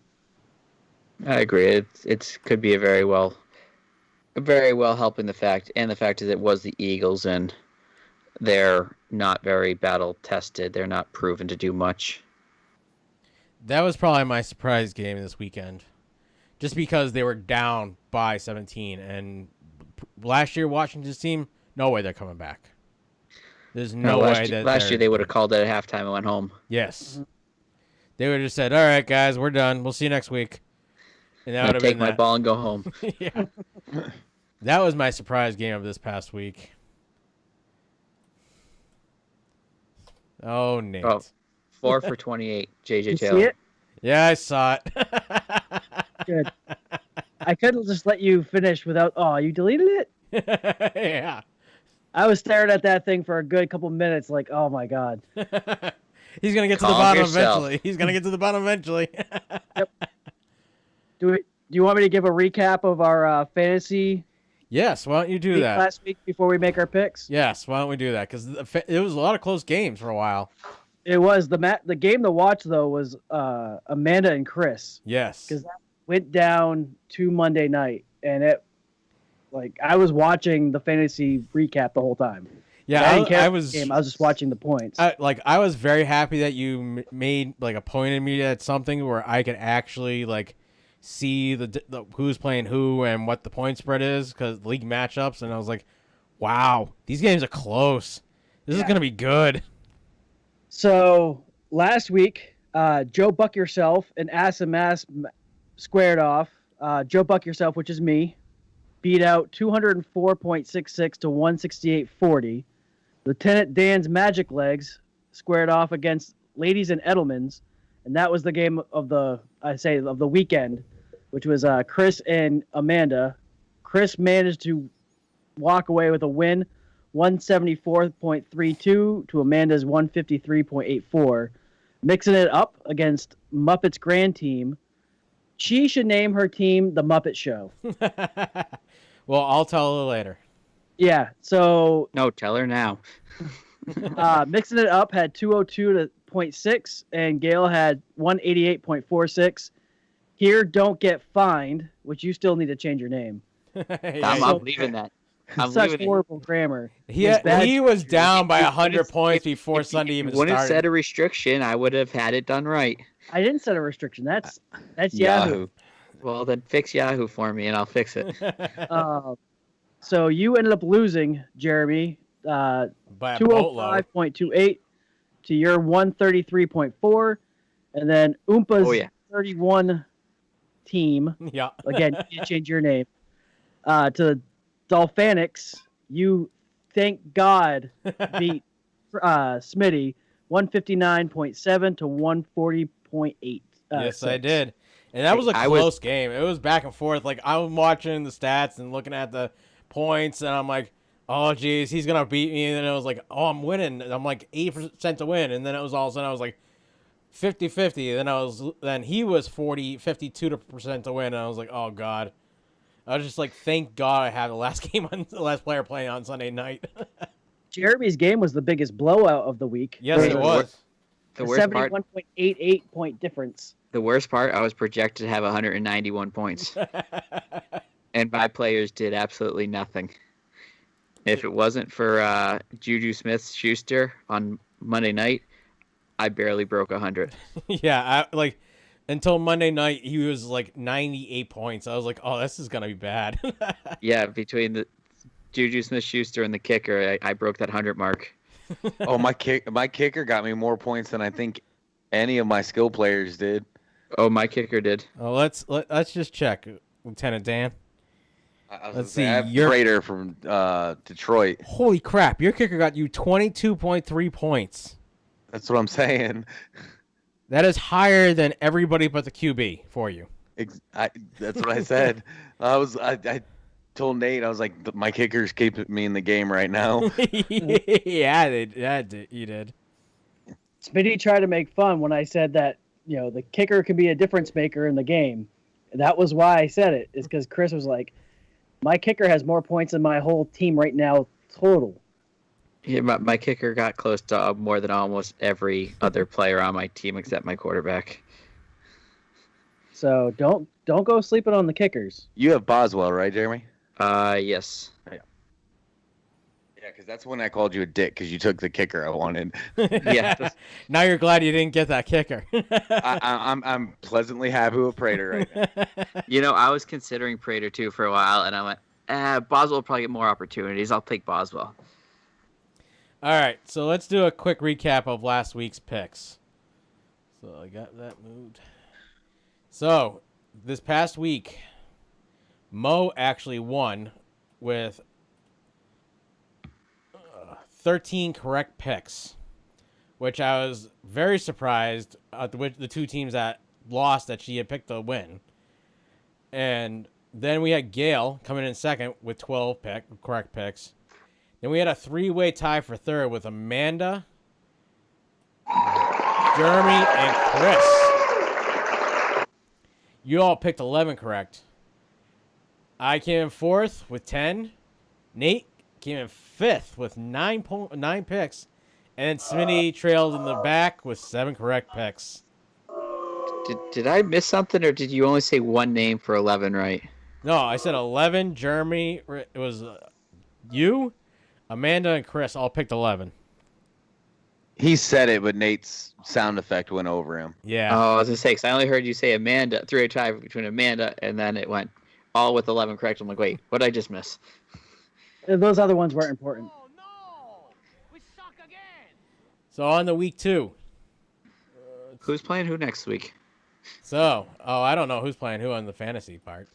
I agree. It could be a very well helping the fact is it was the Eagles and they're not very battle tested. They're not proven to do much. That was probably my surprise game this weekend, just because they were down by 17. And last year, Washington's team, no way they're coming back. There's no way that last year they would have called it at halftime and went home. Yes. They would have just said, all right, guys, we're done. We'll see you next week. And that would have take been my that. ball and go home. Yeah. That was my surprise game of this past week. Oh, Nate. Oh, 4 for 28, JJ You Taylor. see it? Yeah, I saw it. Good. I couldn't just let you finish without. Oh, you deleted it? Yeah. I was staring at that thing for a good couple minutes, like, oh my god. He's gonna get to the Calm bottom yourself. eventually. He's gonna get to the bottom eventually. Do you want me to give a recap of our fantasy Yes. Why don't you do week that? last week before we make our picks? Yes. Why don't we do that? Because it was a lot of close games for a while. It was the game to watch though was Amanda and Chris, Yes. because that went down to Monday night, and it I was watching the fantasy recap the whole time. Yeah, I didn't care I about was. the game. I was just watching the points. I was very happy that you made a point in me at something where I could actually see the who's playing who and what the point spread is, because league matchups, and I was like, wow, these games are close. This is gonna be good. So last week, Joe Buck Yourself and Ass squared off. Joe Buck Yourself, which is me, beat out 204.66 to 168.40. Lieutenant Dan's Magic Legs squared off against Ladies and Edelman's, and that was the game of the weekend, which was Chris and Amanda. Chris managed to walk away with a win, 174.32 to Amanda's 153.84. Mixing it up against Muppets Grand Team. She should name her team the Muppet Show. Well, I'll tell her later. Yeah, so No, tell her now. Mixing it up had 202.6, and Gail had 188.46. Here, don't get fined, which you still need to change your name. I'm leaving that. I'm Such leaving horrible grammar. He was down by 100 points before Sunday even When it started. set a restriction, I would have had it done right. I didn't set a restriction. That's Yahoo. Well, then fix Yahoo for me, and I'll fix it. So you ended up losing, Jeremy, by a boatload. 205.28 to your 133.4, and then Oompa's 31 team. Yeah. Again, you change your name. To Dolphanics, you, thank God, beat Smitty 159.7 to 140.8. Yes, I did. And that was a close game. It was back and forth. I'm watching the stats and looking at the points, and I'm like, oh, geez, he's going to beat me. And then it was like, oh, I'm winning. I'm 80% to win. And then it was all of a sudden I was 50-50. Then he was 52% to win. And I was like, oh, God. I was just thank God I had the last game on the last player playing on Sunday night. Jeremy's game was the biggest blowout of the week. Yes, it was. The worst part, 71.88 point difference. The worst part, I was projected to have 191 points. And my players did absolutely nothing. If it wasn't for Juju Smith-Schuster on Monday night, I barely broke 100. Yeah, until Monday night, he was 98 points. I was like, oh, this is going to be bad. Yeah, between the Juju Smith-Schuster and the kicker, I broke that 100 mark. Oh, my kicker got me more points than I think any of my skill players did. Oh, my kicker did. Oh, let's just check, Lieutenant Dan. Let's see. Your Prater from Detroit. Holy crap! Your kicker got you 22.3 points. That's what I'm saying. That is higher than everybody but the QB for you. That's what I said. I told Nate, I was like, my kicker's keeping me in the game right now. Yeah, you did. Smitty tried to make fun when I said that, the kicker can be a difference maker in the game. And that was why I said it, is because Chris was like, my kicker has more points than my whole team right now total. Yeah, my kicker got close to more than almost every other player on my team except my quarterback. So don't go sleeping on the kickers. You have Boswell, right, Jeremy? Yes. Yeah, Yeah, because that's when I called you a dick because you took the kicker I wanted. Yeah. Now you're glad you didn't get that kicker. I'm pleasantly happy with Prater right now. You know, I was considering Prater too for a while, and I went, Boswell will probably get more opportunities. I'll take Boswell. All right, so let's do a quick recap of last week's picks. So I got that moved. So this past week, Mo actually won with 13 correct picks, which I was very surprised at the two teams that lost that she had picked to win. And then we had Gail coming in second with 12 correct picks. Then we had a three-way tie for third with Amanda, Jeremy, and Chris. You all picked 11 correct. I came in fourth with 10. Nate came in fifth with 9 picks. And Smitty trailed in the back with 7 correct picks. Did I miss something, or did you only say one name for 11 right? No, I said 11. Jeremy, it was you, Amanda, and Chris all picked 11. He said it, but Nate's sound effect went over him. Yeah. Oh, I was going to say, because I only heard you say Amanda, three-way tie between Amanda, and then it went all with 11 correct. I'm like, wait, what did I just miss? Those other ones weren't important. So on to week 2. Who's playing who next week? So, I don't know who's playing who on the fantasy part.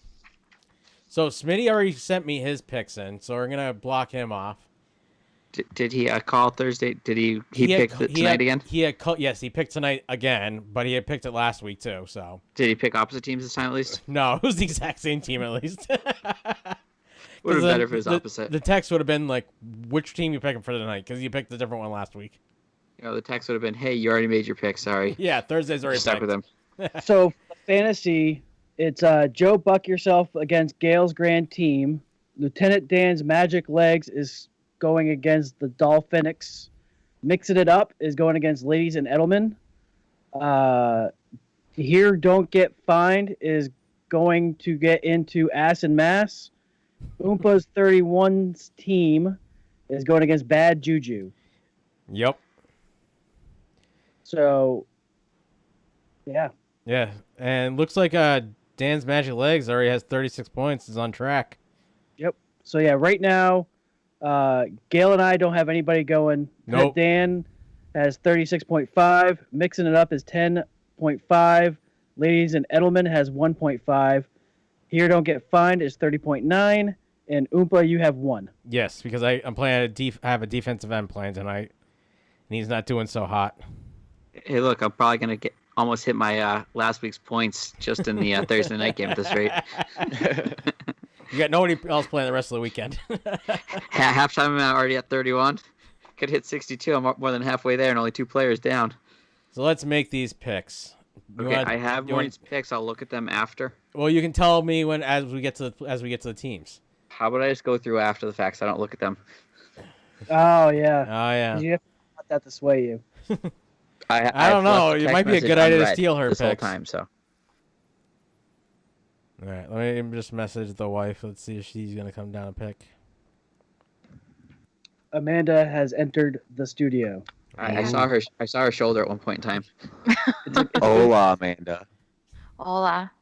So Smitty already sent me his picks in, so we're gonna block him off. Did he call Thursday? Did he pick tonight again? Yes, he picked tonight again, but he had picked it last week too. So did he pick opposite teams this time at least? No, it was the exact same team at least. Would have been better if it was opposite. The text would have been like, "Which team you picking for tonight?" Because you picked a different one last week. You know, the text would have been, "Hey, you already made your pick. Sorry." Yeah, Thursday's already stuck with him. So for fantasy, it's Joe Buck yourself against Gail's Grand Team. Lieutenant Dan's Magic Legs is going against the Dolphinics. Mixing It Up is going against Ladies and Edelman. Here Don't Get Fined is going to get into Ass and Mass. Oompa's 31's team is going against Bad Juju. Yep. So, yeah. Yeah, and looks like Dan's Magic Legs already has 36 points. Is on track. Yep. So yeah, right now, Gail and I don't have anybody going. Nope. Dan has 36.5. Mixing It Up is 10.5. Ladies and Edelman has 1.5. Here Don't Get Fined is 30.9. And Oompa, you have 1. Yes, because I'm playing have a defensive end playing tonight, and he's not doing so hot. Hey, look, I'm probably gonna almost hit my last week's points just in the Thursday night game at this rate. You got nobody else playing the rest of the weekend. Halftime, I'm already at 31. Could hit 62. I'm more than halfway there, and only 2 players down. So let's make these picks. I have morning's picks. I'll look at them after. Well, you can tell me as we get to the teams. How about I just go through after the facts? I don't look at them. Oh yeah. Oh yeah. You have to want that to sway you. I don't know. It might be a good idea to steal her this picks. whole time. So. All right, let me just message the wife. Let's see if she's gonna come down and pick. Amanda has entered the studio. I saw her. I saw her shoulder at one point in time. Hola, Amanda. Hola.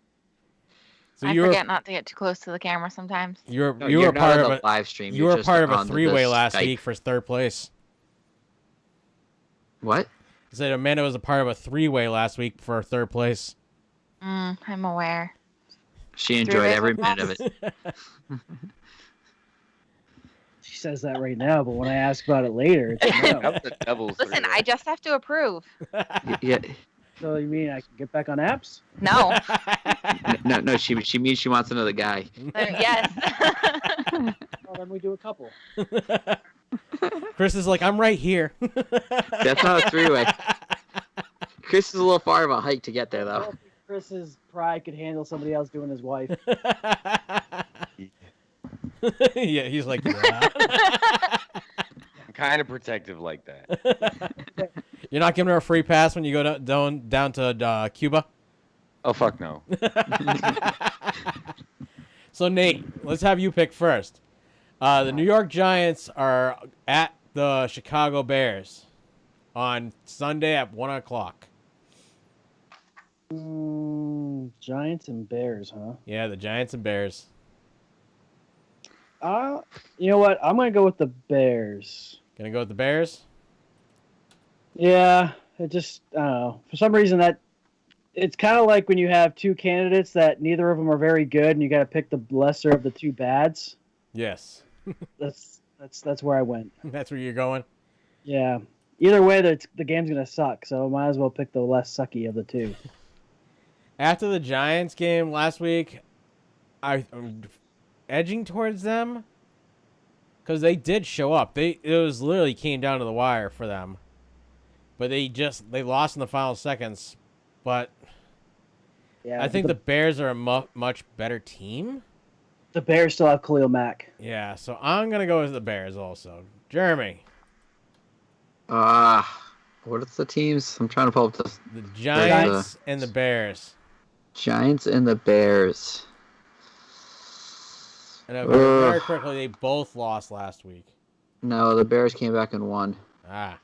So I forget not to get too close to the camera sometimes. You were not part on of the live stream. You You're were just part of a on the 3-way last Skype. week for third place. What? I said Amanda was a part of a 3-way last week for third place. I'm aware. She enjoyed every minute of it. She says that right now, but when I ask about it later, it's a no. Listen, I just have to approve. Yeah. So you mean I can get back on apps? No. No. She means she wants another guy. Yes. Well, then we do a couple. Chris is like, I'm right here. That's not a 3-way. Chris is a little far of a hike to get there, though. I don't think Chris's pride could handle somebody else doing his wife. Yeah, he's like, yeah. I'm kind of protective like that. You're not giving her a free pass when you go down to Cuba? Oh, fuck no. So, Nate, let's have you pick first. The New York Giants are at the Chicago Bears on Sunday at 1 o'clock. Giants and Bears, huh? Yeah, the Giants and Bears. You know what? I'm gonna go with the Bears. Gonna go with the Bears? Yeah, it just I don't know. For some reason that it's kind of like when you have two candidates that neither of them are very good, and you got to pick the lesser of the two bads. Yes. That's where I went. That's where you're going? Yeah. Either way, the game's gonna suck, so might as well pick the less sucky of the two. After the Giants game last week, I'm edging towards them because they did show up. It was literally came down to the wire for them, but they lost in the final seconds. But yeah, I think the Bears are a much better team. The Bears still have Khalil Mack. Yeah, so I'm gonna go with the Bears also. Jeremy. What are the teams? I'm trying to pull up the Giants and the Bears. Giants and the Bears. And very quickly, they both lost last week. No, the Bears came back and won. Never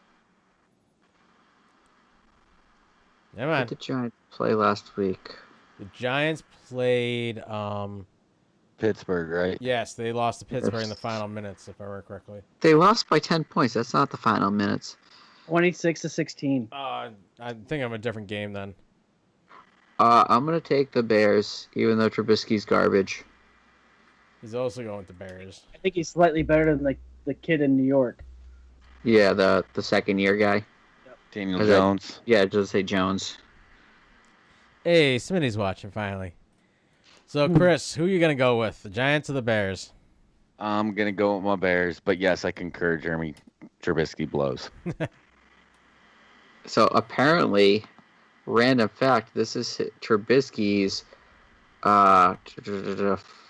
What mind. did the Giants play last week? The Giants played Pittsburgh, right? Yes, they lost to Pittsburgh in the final minutes, if I remember correctly. They lost by 10 points. That's not the final minutes. 26-16. I think I'm a different game then. I'm going to take the Bears, even though Trubisky's garbage. He's also going with the Bears. I think he's slightly better than the kid in New York. Yeah, the second-year guy. Daniel Jones. Yeah, it does say Jones. Hey, Smitty's watching finally. So, Chris, who are you going to go with? The Giants or the Bears? I'm going to go with my Bears, but yes, I concur. Jeremy Trubisky blows. So, apparently, random fact, this is Trubisky's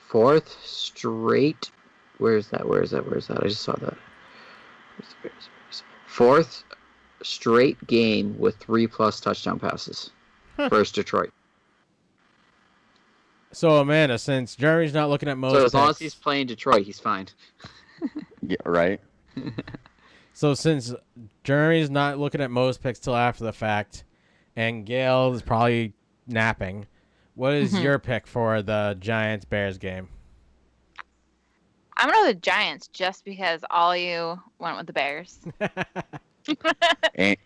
fourth straight. Where is that? I just saw that. Fourth straight game with 3+ touchdown passes versus Detroit. So, Amanda, since Jeremy's not looking at most So as long as picks- he's playing Detroit, he's fine. Yeah, right. So since Jeremy's not looking at most picks till after the fact, and Gail is probably napping, what is your pick for the Giants-Bears game? I'm going to go the Giants just because all you went with the Bears. And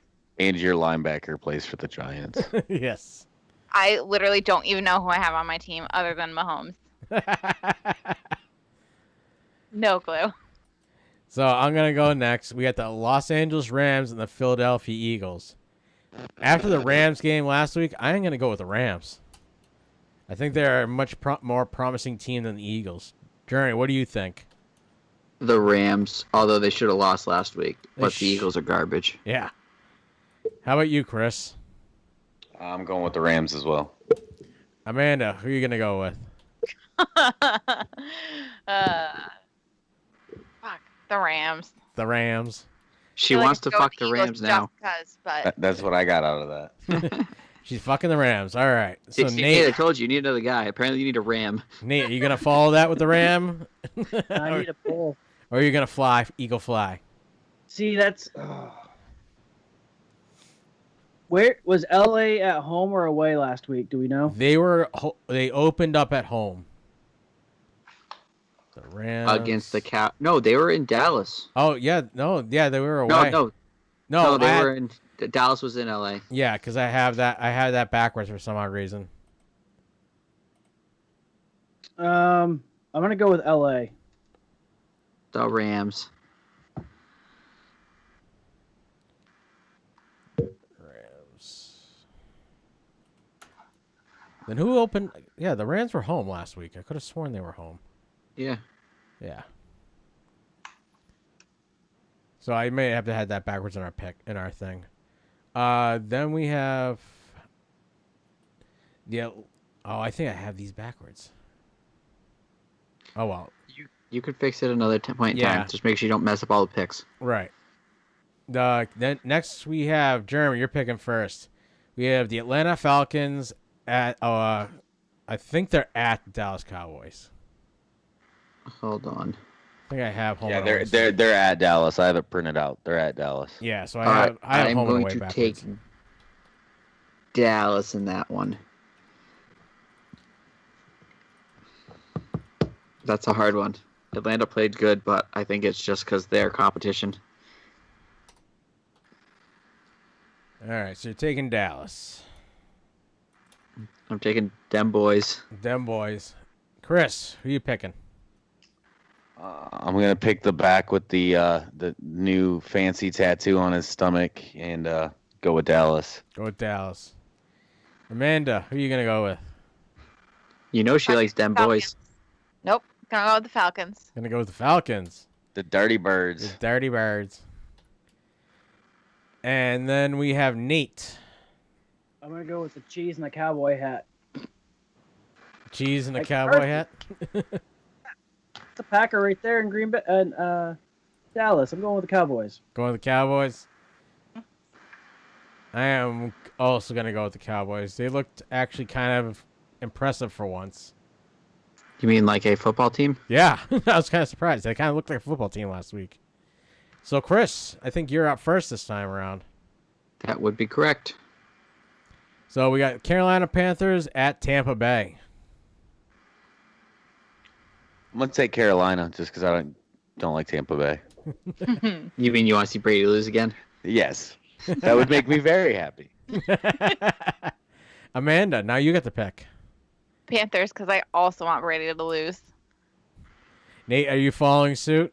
your linebacker plays for the Giants. Yes. I literally don't even know who I have on my team other than Mahomes. No clue. So I'm going to go next. We got the Los Angeles Rams and the Philadelphia Eagles. After the Rams game last week, I am going to go with the Rams. I think they're a much more promising team than the Eagles. Jeremy, what do you think? The Rams, although they should have lost last week, but the Eagles are garbage. Yeah. How about you, Chris? I'm going with the Rams as well. Amanda, who are you going to go with? Fuck, the Rams. The Rams. She I feel like wants I'd to go fuck with the Eagles Rams now. Just because, but That's what I got out of that. She's fucking the Rams. All right. So, See, Nate, I told you need another guy. Apparently, you need a Ram. Nate, are you going to follow that with the Ram? I need a pull. Or are you going to fly, Eagle fly? See, that's. Where was LA at home or away last week? Do we know? They opened up at home. The Rams Against the Cow. No, they were in Dallas. Oh yeah, they were away. No, they were in. Dallas was in LA. Yeah, because I have that backwards for some odd reason. I'm gonna go with LA. The Rams. Then who opened? Yeah, the Rams were home last week. I could have sworn they were home. Yeah. Yeah. So I may have to have that backwards in our thing. Then we have. Yeah. Oh, I think I have these backwards. Oh well. You could fix it another point in Yeah. time. Just make sure you don't mess up all the picks. Right. Then next we have Jeremy. You're picking first. We have the Atlanta Falcons at. I think they're at the Dallas Cowboys. Hold on. think I have home. Yeah, and away. they're at Dallas. I have it printed out. They're at Dallas. Yeah, so I have I'm home and going away to backwards. take Dallas in that one. That's a hard one. Atlanta played good, but I think it's just because they're competition. All right, so you're taking Dallas. I'm taking them boys. Them boys. Chris, who you picking? I'm gonna pick the back with the new fancy tattoo on his stomach and go with Dallas. Go with Dallas. Amanda, who are you gonna go with? You know she likes them boys. Nope. Gonna go with the Falcons. Gonna go with the Falcons. The Dirty Birds. The Dirty Birds. And then we have Nate. I'm gonna go with the cheese and the cowboy hat. Cheese and the Like cowboy hat. It's a Packer right there in Green Bay and Dallas. I'm going with the Cowboys. Going with the Cowboys. I am also gonna go with the Cowboys. They looked actually kind of impressive for once. You mean like a football team? Yeah, I was kind of surprised. They kind of looked like a football team last week. So, Chris, I think you're up first this time around. That would be correct. So we got Carolina Panthers at Tampa Bay. I'm gonna take Carolina just because I don't like Tampa Bay. You mean you want to see Brady lose again? Yes, that would make me very happy. Amanda, now you get the pick. Panthers, because I also want Brady to lose. Nate, are you following suit?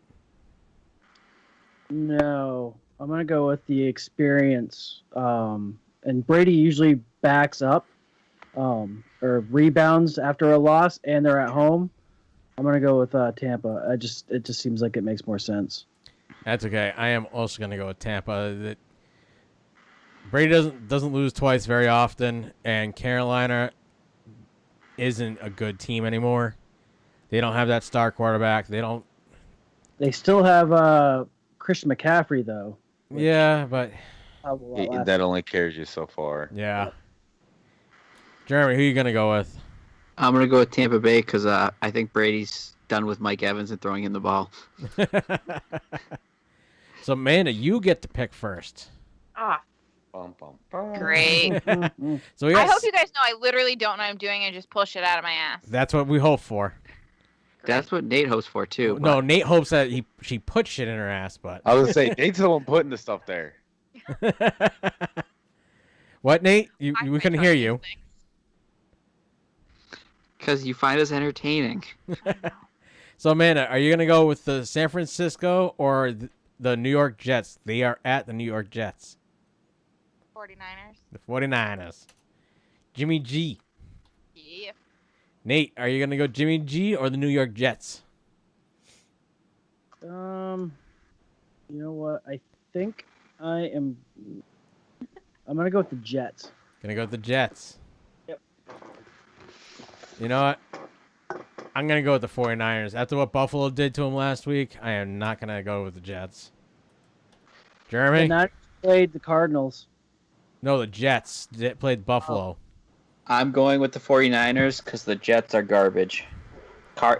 No, I'm gonna go with the experience. And Brady usually backs up, or rebounds after a loss, and they're at home. I'm gonna go with Tampa. It just seems like it makes more sense. That's okay. I am also gonna go with Tampa. Brady doesn't lose twice very often, and Carolina isn't a good team anymore. They don't have that star quarterback. They still have Christian McCaffrey though. Yeah, but That only carries you so far. yeah. Jeremy, who are you gonna go with? I'm going to go with Tampa Bay because I think Brady's done with Mike Evans and throwing him the ball. So, Amanda, you get to pick first. Ah, Bum, bum, bum. great. So we I got, hope you guys know I literally don't know what I'm doing and just pull shit out of my ass. that's what we hope for. That's what Nate hopes for, too. No, Nate hopes that she put shit in her ass, but I was gonna say Nate's the one putting the stuff there. what, Nate? We couldn't hear you. Because you find us entertaining. So, Amanda, are you gonna go with the San Francisco or the New York Jets? They are at the New York Jets. 49ers. The 49ers. Jimmy G. Yeah. Nate, are you gonna go Jimmy G or the New York Jets? You know what? I think I'm gonna go with the Jets. Gonna go with the Jets. Yep. You know what? I'm gonna go with the 49ers. After what Buffalo did to them last week, I am not gonna go with the Jets. Jeremy? And I played the Cardinals. No, the Jets played Buffalo. I'm going with the 49ers because the Jets are garbage.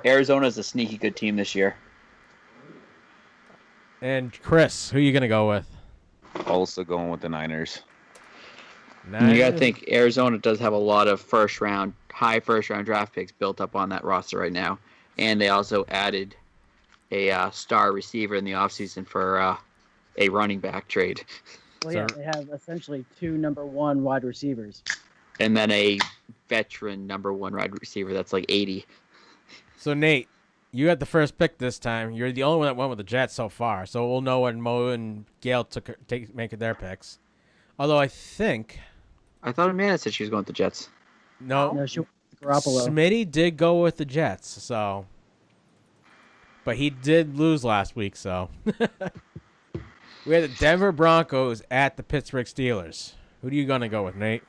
Arizona's a sneaky good team this year. And Chris, who are you gonna go with? Also going with the Niners. And you got to think Arizona does have a lot of high first round draft picks built up on that roster right now. And they also added a star receiver in the offseason for a running back trade. Well, yeah, they have essentially two number one wide receivers. And then a veteran number one wide receiver that's like 80. So, Nate, you had the first pick this time. You're the only one that went with the Jets so far. So we'll know when Mo and Gail make their picks. Although I thought Amanda said she was going with the Jets. No, she went with Garoppolo. Smitty did go with the Jets, so. But he did lose last week, so. We had the Denver Broncos at the Pittsburgh Steelers. Who are you going to go with, Nate?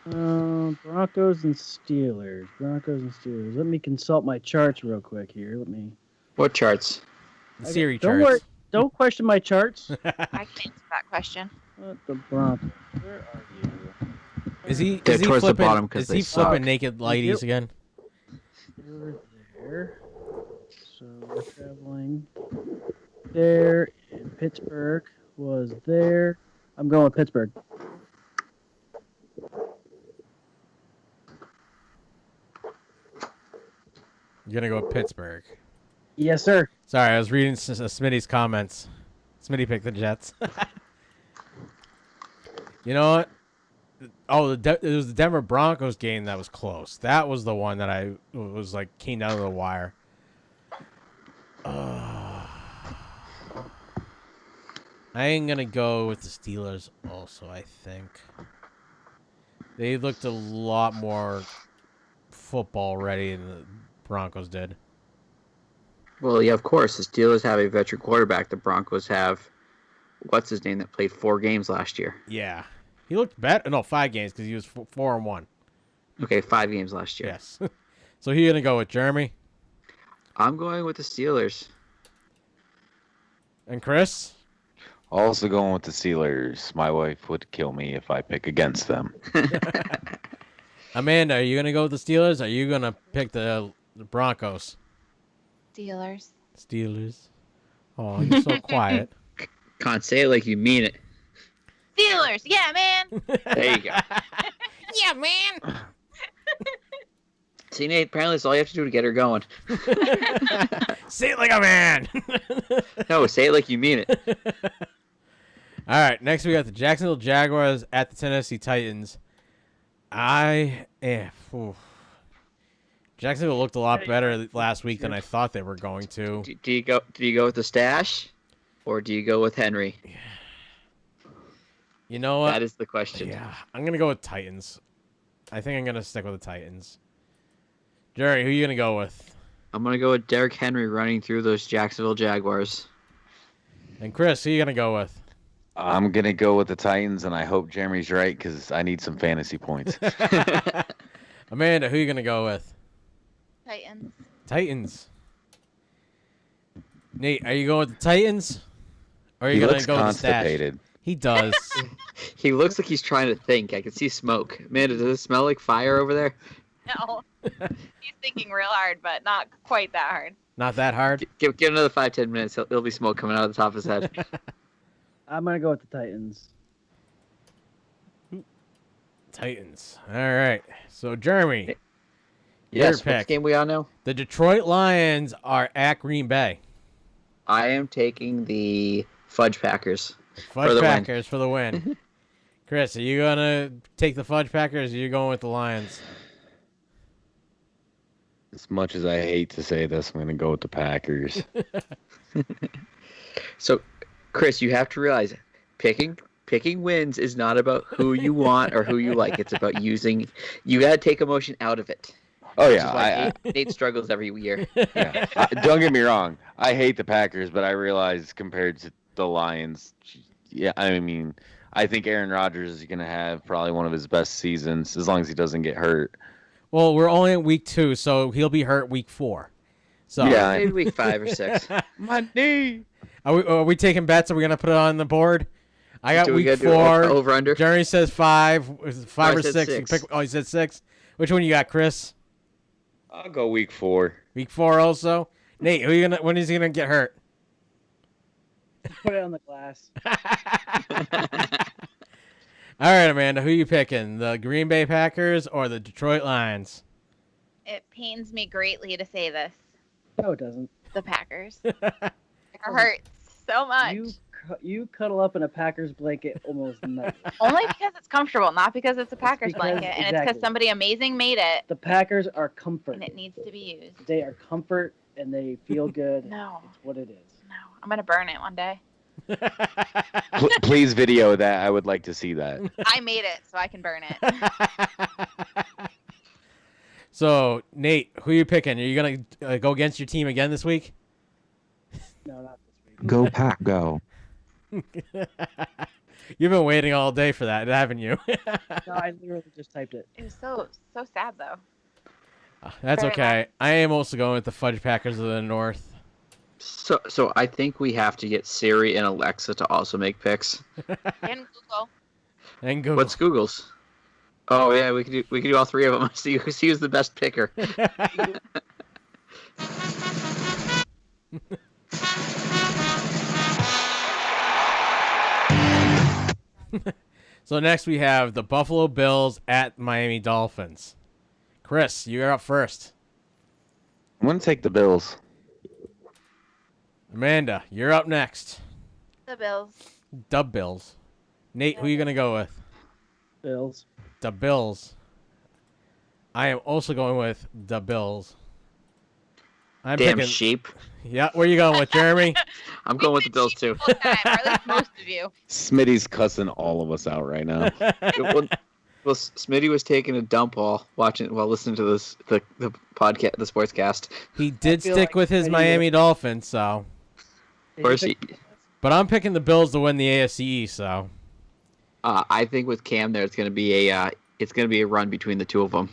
Broncos and Steelers. Let me consult my charts real quick here. What charts? The Siri Don't charts. worry. Don't question my charts. I can answer that question. What the Broncos? Where are you? Is he They're towards the flipping, bottom 'cause is they he suck. flipping naked ladies again? You're there. So we're traveling there, and Pittsburgh was there. I'm going with Pittsburgh. You're gonna go with Pittsburgh. Yes, sir. Sorry, I was reading Smitty's comments. Smitty picked the Jets. You know what? Oh, it was the Denver Broncos game that was close. That was the one that I was like keen down to the wire. I ain't gonna go with the Steelers also, I think. They looked a lot more football ready than the Broncos did. Well, yeah, of course. The Steelers have a veteran quarterback. The Broncos have, what's his name, that played 4 games last year. Yeah. He looked better. No, 5 games because he was 4-1. Okay, 5 games last year. Yes. So who you gonna go with, Jeremy? I'm going with the Steelers. And Chris? Also going with the Steelers. My wife would kill me if I pick against them. Amanda, are you gonna go with the Steelers? Or are you gonna pick the Broncos? Steelers. Steelers. Oh, you're so quiet. Can't say it like you mean it. Steelers. Yeah, man. There you go. Yeah, man. See, Nate, apparently that's all you have to do to get her going. Say it like a man. No, say it like you mean it. All right, next we got the Jacksonville Jaguars at the Tennessee Titans. Jacksonville looked a lot better last week than I thought they were going to. Do you go with the stash, or do you go with Henry? You know what? That is the question. Yeah, I'm gonna go with Titans. I think I'm gonna stick with the Titans. Jerry, who are you gonna go with? I'm gonna go with Derrick Henry running through those Jacksonville Jaguars. And Chris, who are you gonna go with? I'm going to go with the Titans, and I hope Jeremy's right because I need some fantasy points. Amanda, who are you gonna go with? Titans. Titans. Nate, are you going with the Titans? Or are you He gonna looks go with the stash? constipated. He does. He looks like he's trying to think. I can see smoke. Amanda, does it smell like fire over there? No. He's thinking real hard, but not quite that hard. Not that hard. Give another 5-10 minutes. There'll be smoke coming out of the top of his head. I'm gonna go with the Titans. Titans. All right. So Jeremy, Yes. your pick. What game we on now? The Detroit Lions are at Green Bay. I am taking the Fudge Packers. Fudge Packers for the win. Chris, are you gonna take the Fudge Packers? Or are you going with the Lions? As much as I hate to say this, I'm going to go with the Packers. So, Chris, you have to realize picking wins is not about who you want or who you like. It's about using. You got to take emotion out of it. Oh, Which yeah. is why Nate struggles every year. Yeah. Don't get me wrong. I hate the Packers, but I realize compared to the Lions, yeah, I mean, I think Aaron Rodgers is going to have probably one of his best seasons as long as he doesn't get hurt. Well, we're only in week 2, so he'll be hurt week 4. So Yeah. Maybe week 5 or 6. My knee. Are we taking bets? Are we gonna put it on the board? I got Do we week gotta do 4. over under? Jeremy says 5. Is it 5 I or said 6? You 6. pick, he said 6. Which one you got, Chris? I'll go week 4. Week 4 also. Nate, when is he gonna get hurt? Put it on the glass. All right, Amanda, who are you picking? The Green Bay Packers or the Detroit Lions? It pains me greatly to say this. No, it doesn't. The Packers. It hurts so much. You cuddle up in a Packers blanket almost nightly. Only because it's comfortable, not because it's a Packers because- blanket. And it's exactly. because somebody amazing made it, The Packers are comfort. and it needs to be used. They are comfort, and they feel good. No. It's what it is. No. I'm going to burn it one day. Please video that. I would like to see that. I made it, so I can burn it. So, Nate, who are you picking? Are you going to go against your team again this week? No, not this week. Go Pack, go. You've been waiting all day for that, haven't you? No, I literally just typed it. It was so sad, though. That's Very okay. I am also going with the Fudge Packers of the North. So I think we have to get Siri and Alexa to also make picks. And Google. And Google. What's Google's? Oh yeah, we could do all 3 of them. See who's the best picker. So next we have the Buffalo Bills at Miami Dolphins. Chris, you're up first. I'm going to take the Bills. Amanda, you're up next. The Bills. The Bills. Nate, who are you going to go with? Bills. The Bills. I am also going with the Bills. I'm Damn picking... sheep. Yeah, where are you going with, Jeremy? I'm going with the Bills too. Full time, or at least most of you. Smitty's cussing all of us out right now. Well, Smitty was taking a dump while listening to the podcast, the sportscast. He did stick with his Miami Dolphins, so. Of course, But I'm picking the Bills to win the AFC East, so. I think with Cam there, it's going to be a run between the two of them.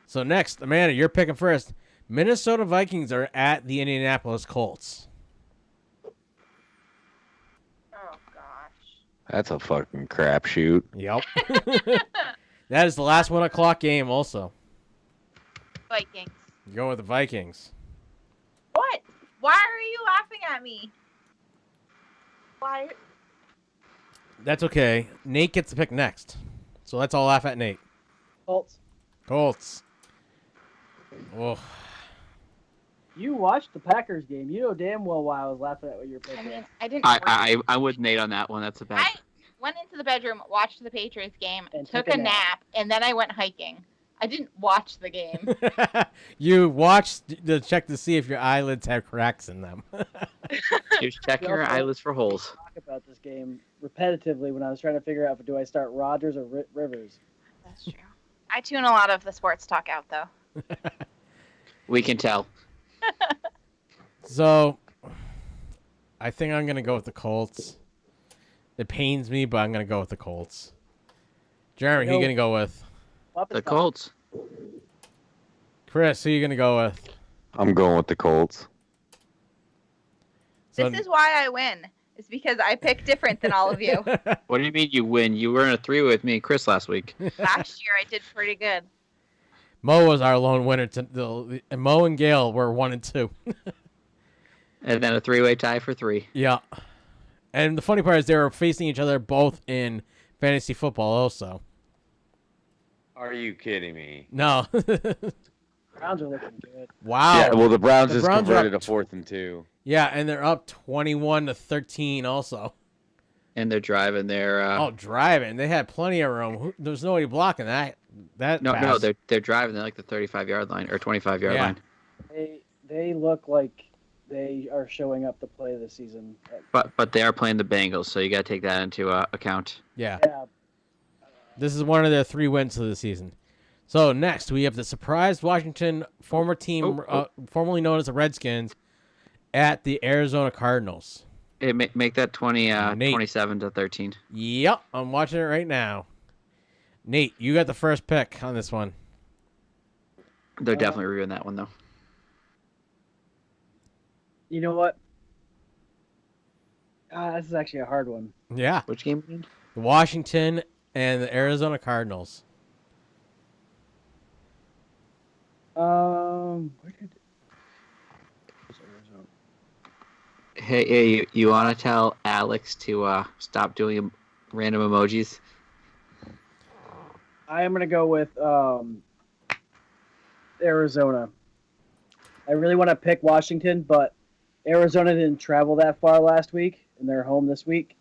So next, Amanda, you're picking first. Minnesota Vikings are at the Indianapolis Colts. Oh gosh. That's a fucking crapshoot. Yep. That is the last 1 o'clock game also. Vikings. You're going with the Vikings. What? Why are you laughing at me? Why? That's okay. Nate gets to pick next. So let's all laugh at Nate. Colts. Colts. Oh. You watched the Packers game. You know damn well why I was laughing at what you're picking. I mean, I didn't. I'm with Nate on that one. That's a bad. I went into the bedroom, watched the Patriots game, And took a nap, and then I went hiking. I didn't watch the game. You watched to check to see if your eyelids have cracks in them. She was checking her eyelids for holes. Talk about this game repetitively when I was trying to figure out do I start Rodgers or Rivers. That's true. I tune a lot of the sports talk out, though. We can tell. So, I think I'm going to go with the Colts. It pains me, but I'm going to go with the Colts. Jeremy, who are you going to go with? The Colts. Chris, who are you going to go with? I'm going with the Colts. So, This is why I win. It's because I pick different than all of you. What do you mean you win? You were in a 3 with me and Chris last week. Last year I did pretty good. Mo was our lone winner. And Mo and Gail were 1 and 2. And then a 3-way tie for 3. Yeah. And the funny part is they were facing each other both in fantasy football also. Are you kidding me? No. Browns are looking good. Wow. Yeah, well, the Browns just Browns are converted a up 4th and 2. Yeah, and they're up 21-13 also. And they're driving their. Driving. They had plenty of room. There's nobody blocking that. No, pass. they're driving. They're like the 35-yard line or 25-yard line. They look like they are showing up to play this season. But they are playing the Bengals, so you got to take that into account. Yeah. This is one of their 3 wins of the season. So next we have the surprise Washington former team, formerly known as the Redskins, at the Arizona Cardinals. Hey, make that 27-13. Yep, I'm watching it right now. Nate, you got the first pick on this one. They're definitely reviewing that one, though. You know what? This is actually a hard one. Yeah. Which game again? Washington and the Arizona Cardinals. Hey, you want to tell Alex to stop doing random emojis? I am going to go with Arizona. I really want to pick Washington, but Arizona didn't travel that far last week, and they're home this week.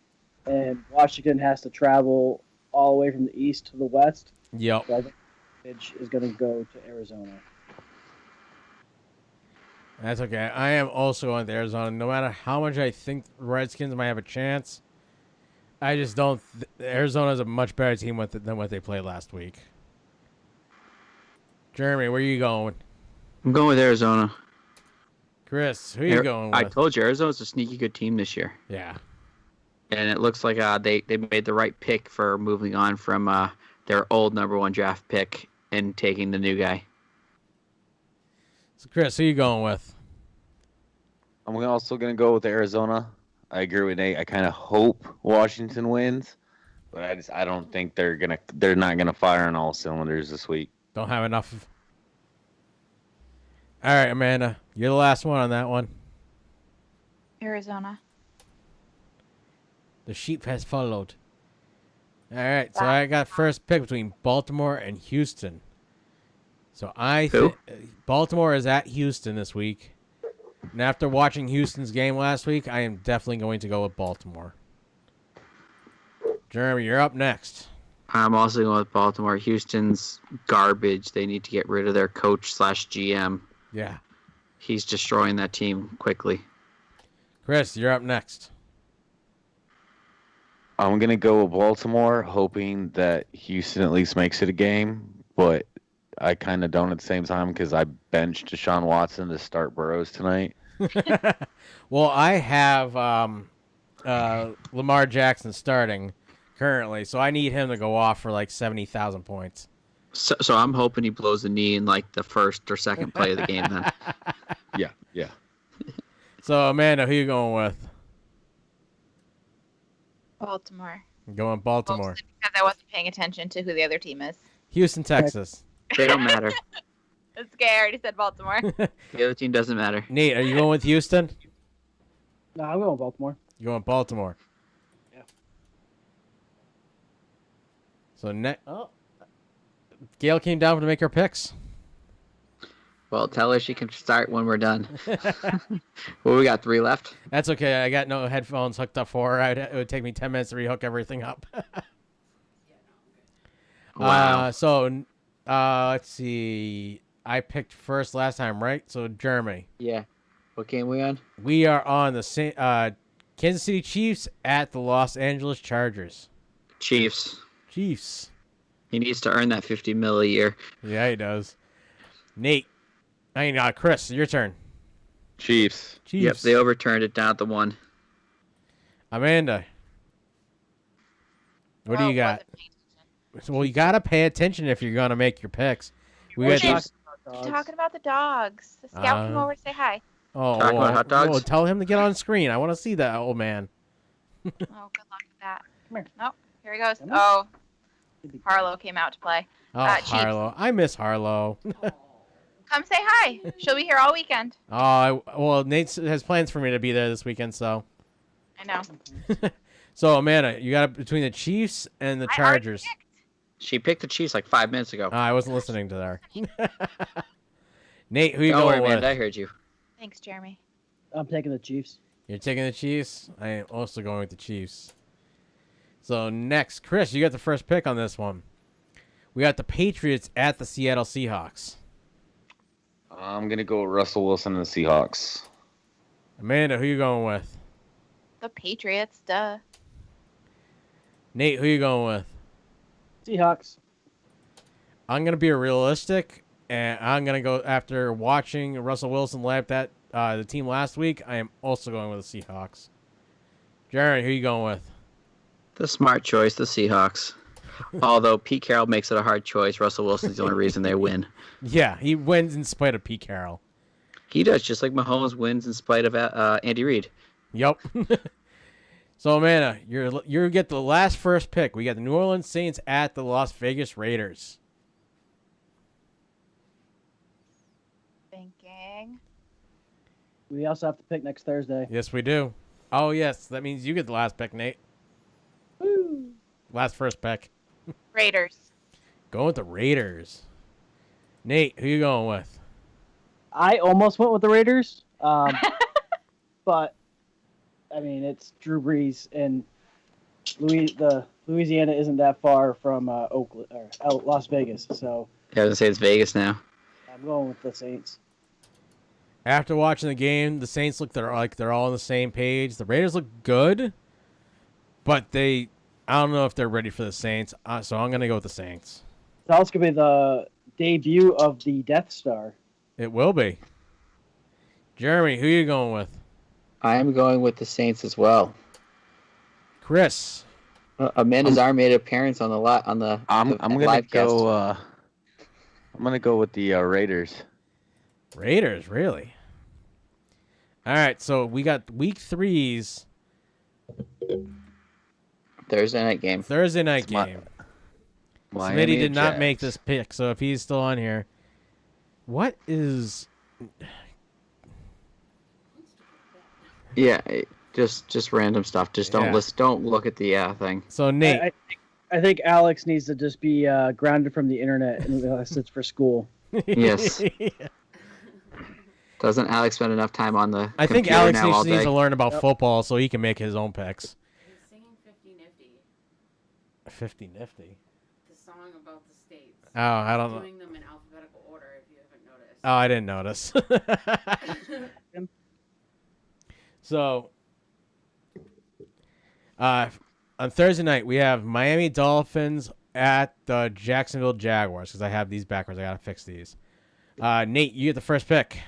And Washington has to travel all the way from the east to the west. Yep. So I think the pitch is going to go to Arizona. That's okay. I am also going to Arizona. No matter how much I think the Redskins might have a chance, I just don't. Arizona is a much better team than what they played last week. Jeremy, where are you going? I'm going with Arizona. Chris, who are you going with? I told you, Arizona's a sneaky good team this year. Yeah. And it looks like they made the right pick for moving on from their old number 1 draft pick and taking the new guy. So, Chris, who are you going with? I'm also going to go with Arizona. I agree with Nate. I kind of hope Washington wins, but I don't think they're not gonna fire on all cylinders this week. Don't have enough. All right, Amanda, you're the last one on that one. Arizona. The sheep has followed. All right, so I got first pick between Baltimore and Houston. So Baltimore is at Houston this week. And after watching Houston's game last week, I am definitely going to go with Baltimore. Jeremy, you're up next. I'm also going with Baltimore. Houston's garbage. They need to get rid of their coach/GM. Yeah. He's destroying that team quickly. Chris, you're up next. I'm going to go with Baltimore, hoping that Houston at least makes it a game, but I kind of don't at the same time because I benched Deshaun Watson to start Burrows tonight. Well, I have Lamar Jackson starting currently, so I need him to go off for like 70,000 points. So I'm hoping he blows the knee in like the first or second play of the game then. Yeah. So, Amanda, who you going with? Baltimore. I'm going Baltimore. Mostly because I wasn't paying attention to who the other team is. Houston, Texas. They don't matter. That's okay. I already said Baltimore. The other team doesn't matter. Nate, are you going with Houston? No, I'm going Baltimore. You going Baltimore? Yeah. So Gail came down to make her picks. Well, tell her she can start when we're done. Well, we got 3 left. That's okay. I got no headphones hooked up for her. It would take me 10 minutes to rehook everything up. Wow. Let's see. I picked first last time, right? So Germany. Yeah. What game we on? We are on the Kansas City Chiefs at the Los Angeles Chargers. Chiefs. He needs to earn that $50 million a year. Yeah, he does. Nate. Chris, your turn. Chiefs. Yep, they overturned it down at the 1. Amanda. What do you got? Well, you got to pay attention if you're going to make your picks. We got Chiefs. Talking about the dogs. The scout came over to say hi. Talking about hot dogs? Well, tell him to get on screen. I want to see that old man. Oh, good luck with that. Come here. Nope. Here he goes. Oh, Harlow came out to play. Oh, Harlow. I miss Harlow. Come say hi. She'll be here all weekend. Well, Nate has plans for me to be there this weekend, so. I know. So, Amanda, you got between the Chiefs and the Chargers. She picked the Chiefs like 5 minutes ago. I wasn't listening to her. Nate, who you Don't going worry, with? man. I heard you. Thanks, Jeremy. I'm taking the Chiefs. You're taking the Chiefs? I am also going with the Chiefs. So, next, Chris, you got the first pick on this one. We got the Patriots at the Seattle Seahawks. I'm going to go with Russell Wilson and the Seahawks. Amanda, who you going with? The Patriots, duh. Nate, who you going with? Seahawks. I'm going to be realistic, and I'm going to go after watching Russell Wilson lap that the team last week. I am also going with the Seahawks. Jared, who you going with? The smart choice, the Seahawks. Although Pete Carroll makes it a hard choice, Russell Wilson's the only reason they win. Yeah, he wins in spite of Pete Carroll. He does, just like Mahomes wins in spite of Andy Reid. Yep. So, Amanda, you get the last first pick. We got the New Orleans Saints at the Las Vegas Raiders. Thinking. We also have to pick next Thursday. Yes, we do. Oh, yes. That means you get the last pick, Nate. Woo. Last first pick. Raiders. Going with the Raiders. Nate, who you going with? I almost went with the Raiders, but I mean it's Drew Brees, and Louisiana isn't that far from Oakland or Las Vegas, so I was gonna say it's Vegas now. I'm going with the Saints. After watching the game, the Saints look like they're all on the same page. The Raiders look good, but I don't know if they're ready for the Saints, so I'm going to go with the Saints. It's also going to be the debut of the Death Star. It will be. Jeremy, who are you going with? I am going with the Saints as well. Chris. Amanda's arm made an appearance on the I'm going to go. I'm going to go with the Raiders. Raiders, really? All right, so we got week 3's Thursday night game. Smitty did not make this pick, so if he's still on here, what is? Yeah, just random stuff. Just don't Yeah. listen. Don't look at the thing. So Nate, I think Alex needs to just be grounded from the internet unless it's for school. Yes. Doesn't Alex spend enough time on the I think computer Alex now all needs day? to learn about football so he can make his own picks. 50 Nifty. The song about the states. Oh, I don't know. Doing them in alphabetical order if you haven't noticed. Oh, I didn't notice. So, on Thursday night, we have Miami Dolphins at the Jacksonville Jaguars because I have these backwards. I got to fix these. Nate, you get the first pick.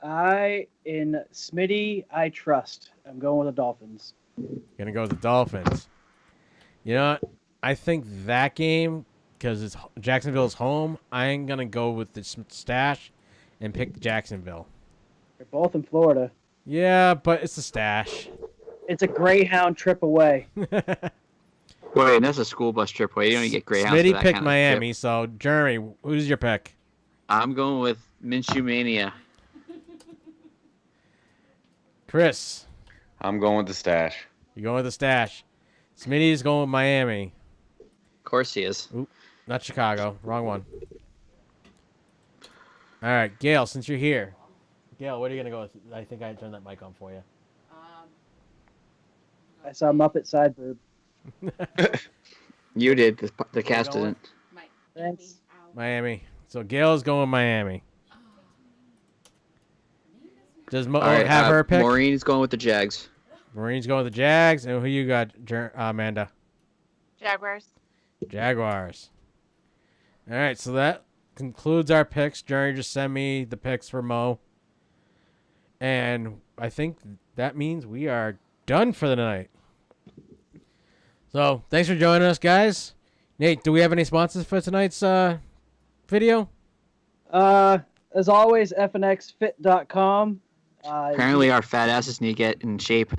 In Smitty, I trust. I'm going with the Dolphins. Going to go with the Dolphins. You know what? I think that game, because it's Jacksonville's home, I'm going to go with the stash and pick Jacksonville. They're both in Florida. Yeah, but it's a stash. It's a Greyhound trip away. Wait, that's a school bus trip away. You don't even get Greyhounds. Smitty for that picked kind of Miami, trip. so Jeremy, who's your pick? I'm going with Minshew Mania. Chris. I'm going with the stash. You're going with the stash. Smitty's going with Miami. Of course he is. Oop, not Chicago. Wrong one. All right, Gail, since you're here. Gail, what are you going to go with? I think I turned that mic on for you. I saw Muppet Sideburb. You did. The cast didn't. Thanks. Miami. So Gail's going with Miami. Does Mo All right, have her pick? Maureen's going with the Jags. Maureen's going with the Jags. And who you got, Amanda? Jaguars. Jaguars. All right, so that concludes our picks. Jerry just sent me the picks for Mo. And I think that means we are done for the night. So, thanks for joining us, guys. Nate, do we have any sponsors for tonight's video? As always, fnxfit.com. Apparently, our fat asses need to get in shape.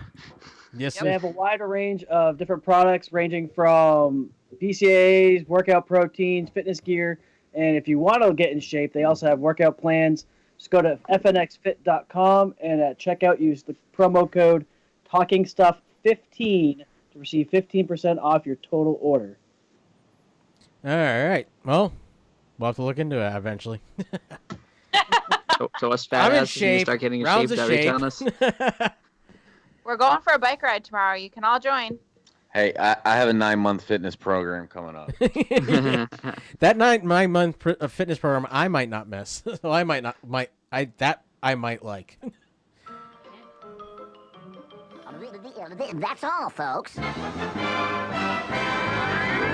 Yes, They have a wider range of different products ranging from BCAAs, workout proteins, fitness gear, and if you want to get in shape, they also have workout plans. Just go to fnxfit.com and at checkout use the promo code TalkingStuff15 to receive 15% off your total order. All right. Well, we'll have to look into it eventually. So us fat I'm in asses need to shape. start getting in Rounds shape. of Is that what you're telling us? We're going for a bike ride tomorrow. You can all join. Hey, I have a 9-month fitness program coming up. That 9-month fitness program I might not miss. So I might like. That's all, folks.